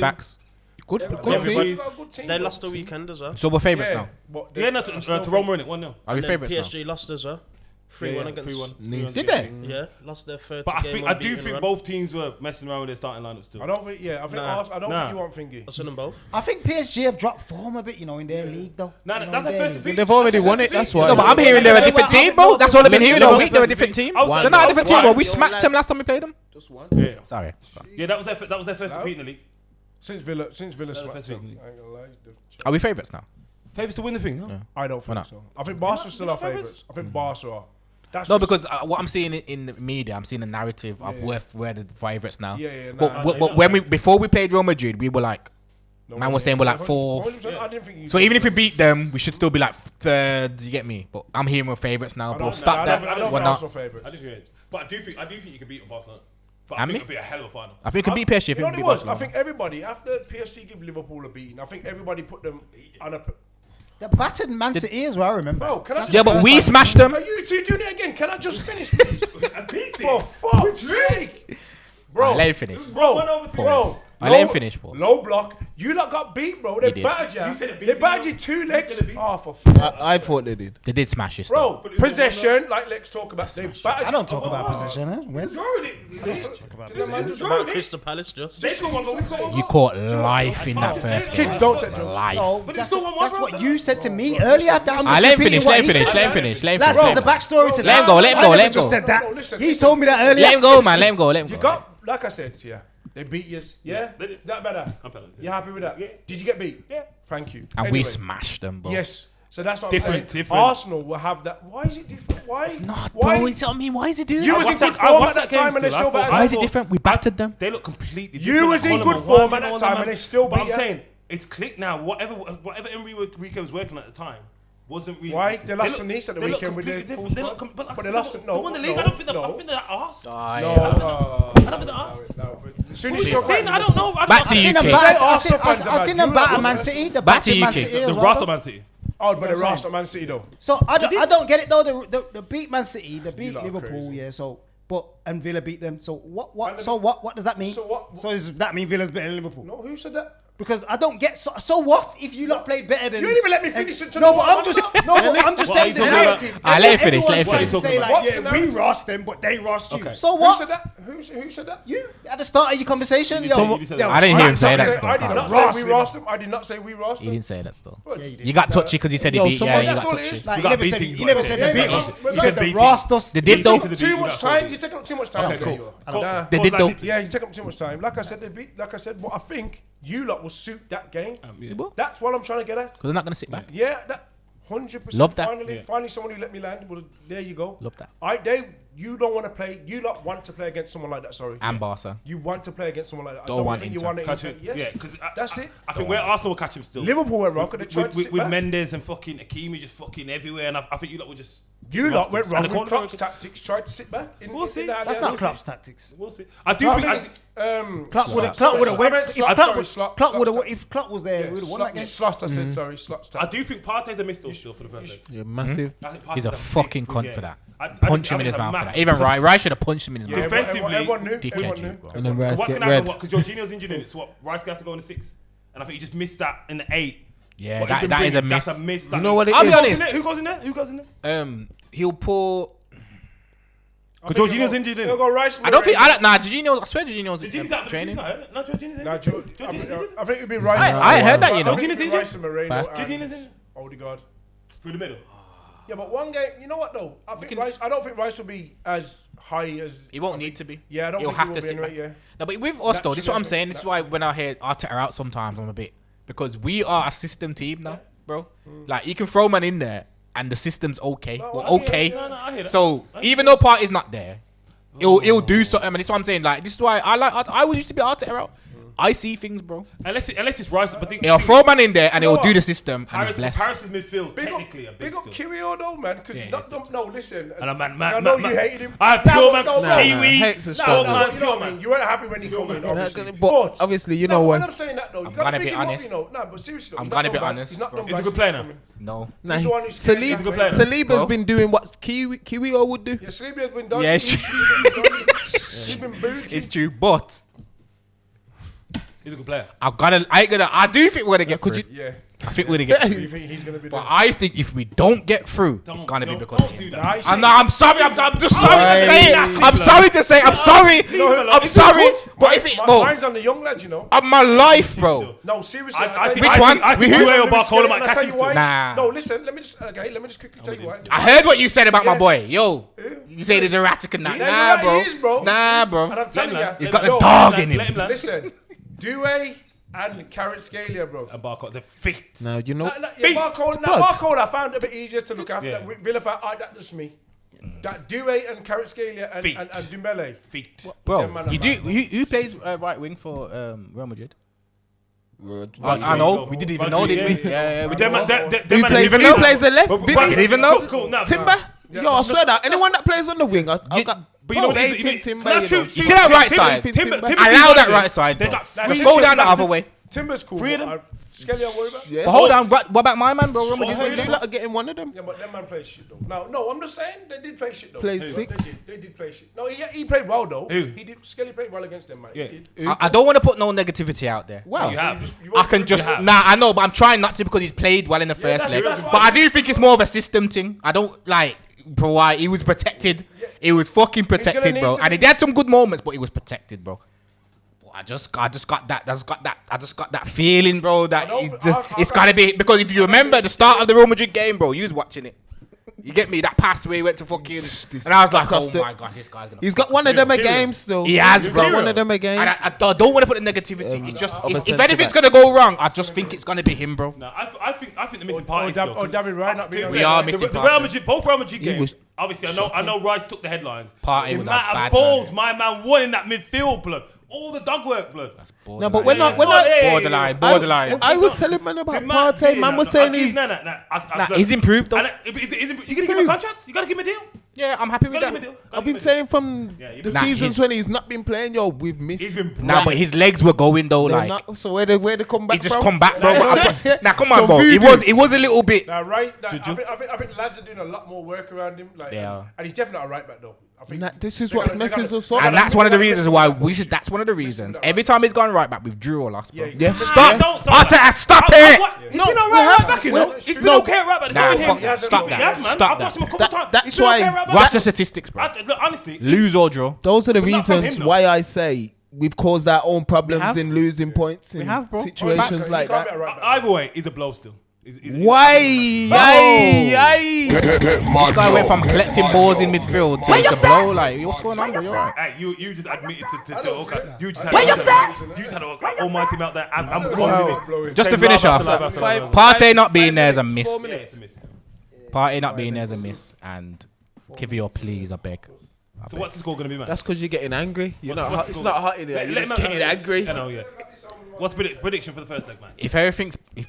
Facts. Good team. They lost the weekend as well. So we're favourites now. Yeah, no, to Roma in it 1-0. Are we favourites now? PSG lost as well. 3-1 against. Did they? Yeah, lost their third. But I do think both teams were messing around with their starting lineup still. I don't think. Yeah, I think. I don't think you want thingy. I've seen them both. I think PSG have dropped form a bit, you know, in their league though. Nah, that's their first defeat. They've already won it. That's why. No, but I'm hearing they're a different team, bro. That's all I've been hearing all week. They're a different team. They're not a different team, bro. We smacked them last time we played them. Just one. Yeah. Sorry. Yeah, that was their first defeat in the league. Since Villa smacked them. I ain't gonna lie. Are we favourites now? Favourites to win the thing, no? I don't think so. I think Barca still are favourites. I think Barca are. No, because what I'm seeing in the media, I'm seeing a narrative of we're the favourites now. But before we played Real Madrid, we were like, man was saying we're like 4th. So even if we beat them, we should still be like 3rd. You get me? But I'm hearing we're favourites now, bro. Stop that. I don't think Arsenal favourites. But I do think you can beat Barcelona. But I think it'll be a hell of a final. I think we can beat PSG if we beat Barcelona. I think everybody after PSG give Liverpool a beating, I think everybody put them on a. They battered Man City as well, I remember. Bro, can I yeah, but we smashed them. Are you two doing it again? Can I just finish, please? For fuck's sake. Bro, let him finish. Bro. Let him finish, Paul. Low block. You lot got beat, bro. They battered you. You said it beat They you, battered bro. you 2 legs. Oh, for I thought they did. They did smash us, bro. Possession, like let's talk about. They battered. I don't talk about possession, huh? When? Crystal Palace just. You caught life in that first game. Kids don't take life. No, that's what you said to me earlier. Let him finish. Lads, there's a backstory to that. Let him go. I never just said that. He told me that earlier. Let him go, man. Let him go. You got, like I said, yeah. They beat you. Yeah? That better? You happy with that? Yeah. Did you get beat? Yeah. Thank you. And we smashed them, bro. Yes. So that's what I'm saying. Different. Arsenal will have that. Why is it different? Why? It's not, bro. I mean, why is it doing You was in good form at that time and they still battered. Why is it different? We battered them. They look completely different. You was in good form at that time and they still beat you. But I'm saying, it's clicked now. Whatever Enrique was working at the time wasn't really. Why? They lost to Nice at the weekend with their full squad. But they lost it. No. They won the league. I don't think they're arse. I don't think they're arse. As soon as you're I don't know. Back to UK. I've seen them batter Man City. The battered Man City as The well. Rasta Man City. Oh, but they lost at Man City though. So I don't get it though. The beat Man City, they beat Liverpool, crazy. yeah. So and Villa beat them. So what? So what does that mean? So does that mean Villa's better than Liverpool? No, who said that? Because I don't get so what if you lot played better than You didn't even let me finish it. No, but I'm just saying the narrative. Let him finish. Let him Everyone's finish. going to say like, yeah, we rossed them, but they rossed you. So what? Who said that? Who said that? You at the start of your conversation. I didn't hear him say that I stuff. did not say we rossed them. I did not say we rossed He them. didn't say that stuff. Yeah, You got touchy because he said he beat. Yeah, you got that's all it touchy. is. Like, got he beating, never said they beat us. He said they beating. rossed us. They did though. Too much time. You're taking up too much time. Okay, cool. They did though. Yeah, you take up too much time. Like I said, they beat. Like I said, what I think you lot will suit that game. That's what I'm trying to get at. Because they're not gonna sit back. Yeah, that 100%. Love that. Finally, someone who let me land. Well, there you go. Love that. You don't want to play. You lot want to play against someone like that. Sorry. And Barca. You want to play against someone like that. Don't want think Inter. you want it. Catch him. Yes. Yeah, because that's it. I think where Arsenal will catch him still. Liverpool went wrong because they tried to sit with back. Mendes and fucking Hakimi just fucking everywhere, and I think you lot will just. You lot went wrong And with Klopp's tactics. Tried to sit back. We'll see. That's not Klopp's tactics. We'll see. I do think. Klopp would have went. If Klopp was there, we would have won that game. Slot, I said sorry. Slot. I do think Partey's a missed still for the first leg. Yeah, massive. He's a fucking cunt for that. I Punch him in his mouth for that. Even Rice should have punched him in his mouth. Defensively, everyone knew. Dickhead, bro. And then Rice what's get gonna happen? red. Because Jorginho's injured in it, so what? Rice has to go in the 6, and I think he just missed that in the 8. Yeah, that is a miss. That's a miss. You know what it I'll be is? honest. Who goes in there? Who goes in there? He'll pull. Because Jorginho's injured in They'll it. go Rice. I don't think. Nah, Jorginho. I swear Jorginho's Jorginho's out. training. No, Jorginho's in. I think it'd be Rice. I heard that, you know. Jorginho's injured. Rice and Moreno. Back. Jorginho's in. Odegaard. Through the middle. Yeah, but one game, you know what though? I don't think Rice will be as high as. He won't need to be. Yeah, I don't He'll think have he to will sit be back. anyway, yeah. No, but with us though, this is what I'm saying. This is why when I hear Arteta out, sometimes I'm a bit because we are a system team now, bro. Like you can throw man in there and the system's okay. We're okay. I hear that. So even though Partey's not there, he'll do something. I mean, this is what I'm saying. Like this is why I like. I always used to be Arteta out. I see things, bro. Unless it's Rice, but He'll throw man in there and he'll do the system and he's blessed. Paris' midfield Big technically up, a big big up Kiwior though, man, because he's not. No, listen. And I know you hated him. I pure man, Kiwi. hates a No, strong you know what I mean. You weren't happy when he came in, obviously. But obviously, you know when what? I'm saying that though, you I'm gotta gonna pick be him up, honest. you know. No, but seriously, I'm gonna be honest. He's not done. He's a good player now. No. Nah, He's the one who's scared. He's a good player. Saliba's been doing what Kiwior would do. Yeah, Saliba's been done. Yeah, He's been booed. It's true, but He's a good player. I do think we're gonna get through. Yeah. I think we're gonna get through. You think he's gonna be But there? I think if we don't get through, it's gonna be because of don't do him. that. I'm sorry. I'm just sorry to say it. I'm sorry to say. I'm sorry. I'm sorry. But if it, bro, Mine's on the young lads, you know. of my life, bro. No, seriously. Which one? I think Dueo Barcola might catch him still. Nah. No, listen. Let me just quickly tell you why. I heard what you said about my Yeah. boy. Yo, you say he's erratic and that. Yeah, Nah, you're bro. right, he is, bro. Nah, And bro. I'm telling you, He's got the dog in him. listen, Dewey and Carrot Scalia, bro. And Barcola, the fit. Now you know. Barcola, I found it a bit easier to look after. Yeah. Villa, that's just me. That Dewey and Carrot Scalia and Dembele. Feet. Bro, Them man you are do. bad, Who plays right wing for Real Madrid? I Rodrigo. know. We didn't even know, did we? Yeah, we Them man- them Who man plays? even Who know. plays the left? But- Vicky? but- You didn't even know? Cool, nah, Timber? Yeah, Yo, I swear that anyone that plays on the wing, I got. But you know, they you think Timber. that's You true. know. You see that right side? Timber Allow that right side, They bro. got Just three go down the centre other backs. way. Timber's cool. Three of them. Scalia, what about? Yeah. But hold on. What about my man, bro? Real Madrid? Hey, you lot are getting one of them. Yeah, but them man play shit though. No, I'm just saying they did play shit though. Play They six? They did play shit. No, he played well though. Who? He did. Skelly played well against them, man. Yeah. He did. I don't want to put no negativity out there. Wow. You have. I can just I know, but I'm trying not to because he's played well in the first that's leg. true, that's what But I I do think it's more of a system thing. I don't like, bro. Why he was protected. He was fucking protected, need bro. to And he had some good moments, but he was protected, bro. I just got that feeling, bro. That it's gotta be because if you remember the start of the Real Madrid game, bro, you was watching it. You get me that pass where he went to fucking, and I was like, oh my gosh, this guy's gonna. He's got one of them a game still. He has, He's bro. got one of them a game. And I don't want to put the negativity. It's just of a if centre anything's back. gonna go wrong, I just think it's gonna be him, bro. No, I think the missing part is still. David Ryan not being. We are missing The Partey. Real Madrid, both Real Madrid games. was Obviously, I know Rice took the headlines. Partey The was a amount of bad balls man. my man won in that midfield, blood. All the dog work, blood. No, but we're not. Borderline. I was telling man about Partey. Man was saying he's. He's improved though. You gonna give him a contract? You gotta give him a deal. Yeah, I'm happy with Gotta give him a that. deal. I've been saying from the Nah, seasons he's- when he's not been playing, yo, we've missed. He's been Nah, but his legs were going though, They're like not- so where they come back he just from? come back, bro. Now come on, Some bro. voodoo. It was a little bit. Now, right, I think lads are doing a lot more work around him. Like, They are. and he's definitely a right back though. I think This is they what gotta- messes they us gotta- up. And that's one of the reasons why we should. That's one of the reasons. Every time he's gone right back, we've drew or lost, bro. Yeah. Stop! Don't- Arteta, stop it! He's been alright right back, you know. He's been no, okay right back. It's Nah, not him. fuck that. Stop He has, that. man. Stop I've watched him a that. couple times. That's He's been why- okay right back. Watch the statistics, bro. Look, honestly, Lose or draw. Those are the But not from reasons him, though. why I say we've caused our own problems have. in losing points in have, bro. situations like that. either way, he's a blow still. Why? Aye. This guy went from collecting balls in midfield to the blow. Like, what's going on, bro? You're right. Hey, you just admitted to okay. You just had an almighty melt there. I'm just Just to finish off, Partey not being there is a miss. Partey not being there is a miss. And Kiwior, please, I beg. So what's the score going to be, man? That's because you're getting angry. You're not. What's the It's score? not hot in there. You're Let just him- getting angry. I know, yeah. What's prediction for the first leg, man? If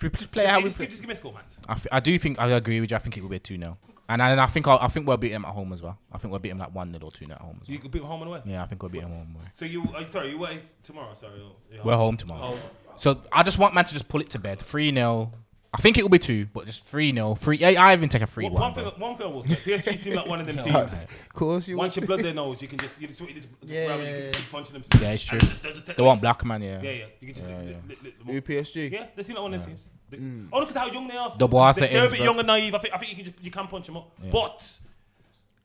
we just play how we play, Just give me a score, man. I do think I agree with you. I think it will be a 2-0. And I think we'll beat them at home as well. I think we'll beat them like 1-0 or 2-0 at home as well. You could beat them home and away. Yeah, I think we'll beat them home and away. So you away tomorrow? Sorry, We're home tomorrow. Oh. So I just want man to just pull it to bed. 3-0. I think it will be 2, but just 3-0. I even take a 3-1. One thing I will say, PSG seem like one of them teams. Of course you. Once your blood their nose, you can just Yeah. keep punching them. Yeah, it's true. They'll just take They the want legs. black man, yeah. Yeah. You can just lick them Who up. PSG? Yeah, they seem like one of them teams. Only because how young they are. The boss They're at a bit Innsbruck. young and naive. I think you can punch them up. But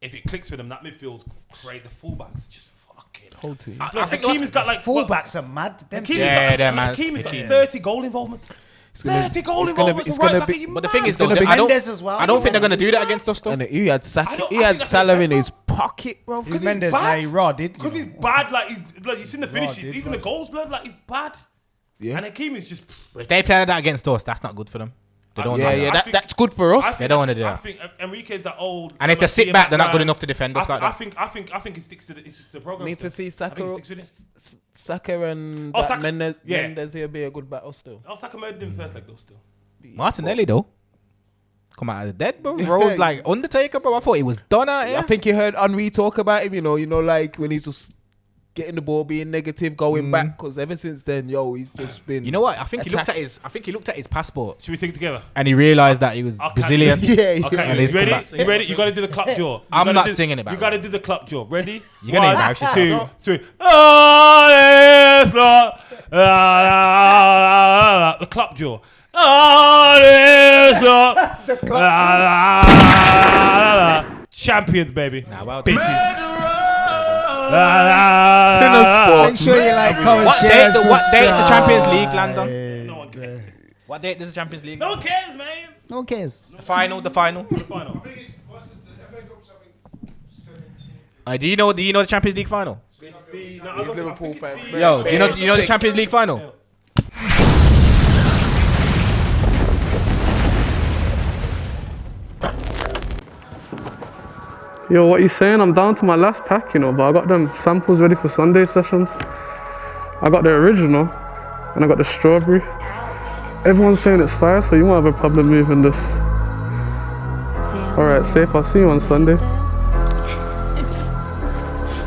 if it clicks for them, that midfield's great. The fullbacks just fucking. Whole team. I think Hakimi's got like Fullbacks are mad. Them Hakimi's Yeah, got, they're mad. Hakimi's got Hakimi. 30 goal involvements. It's gonna be. But the thing is, though, Mendes as well. I don't think they're gonna do that against us, though. And he had Salah in his pocket, bro. Because Mendes, he raw, did. Because he's bad, like he's seen the finishes, even the goals, blood, like he's bad. Yeah. And Hakim is just. If they play that against us, that's not good for them. They don't. That's good for us. They don't want to do that. I think Enrique's that old. And if they sit back, they're not good enough to defend us like that. I think he sticks to the program. Need to see Saka and Saka, Mendes here be a good battle still. Saka murdered him first leg though still. Martinelli though. Come out of the dead, bro. Rose like Undertaker, bro. I thought he was done out here. I think you heard Henry talk about him, you know, like when he's just getting the ball, being negative, going back, because ever since then, he's just been. You know what? I think he looked at his passport. Should we sing it together? And he realised that he was Brazilian. Okay, you ready? You ready? You gotta do the clap jaw. I'm not singing it back. You gotta do the clap jaw. Ready? You're gonna embarrass yourself. 1, 2, 3. The clap jaw. Champions, baby. Bitches. Make sure you like, comment, What share, date? What date is the subscribe. Champions League, Landon? No one cares. What date does the Champions League? No one cares, man. No one cares. The final. The final. Do Do you know the Champions League final? It's the Liverpool fans. Yo, do you know the Champions League final? Yo, what you saying? I'm down to my last pack, but I got them samples ready for Sunday sessions. I got the original, and I got the strawberry. Everyone's saying it's fire, so you won't have a problem moving this. Alright, safe, I'll see you on Sunday.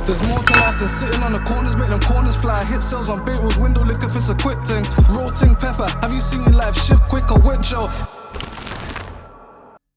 There's more to life than sitting on the corners, make them corners fly. Hit sales on Beirut's window, lick if it's a quick thing. Roll ting pepper, have you seen your life shift quick or wet, Joe?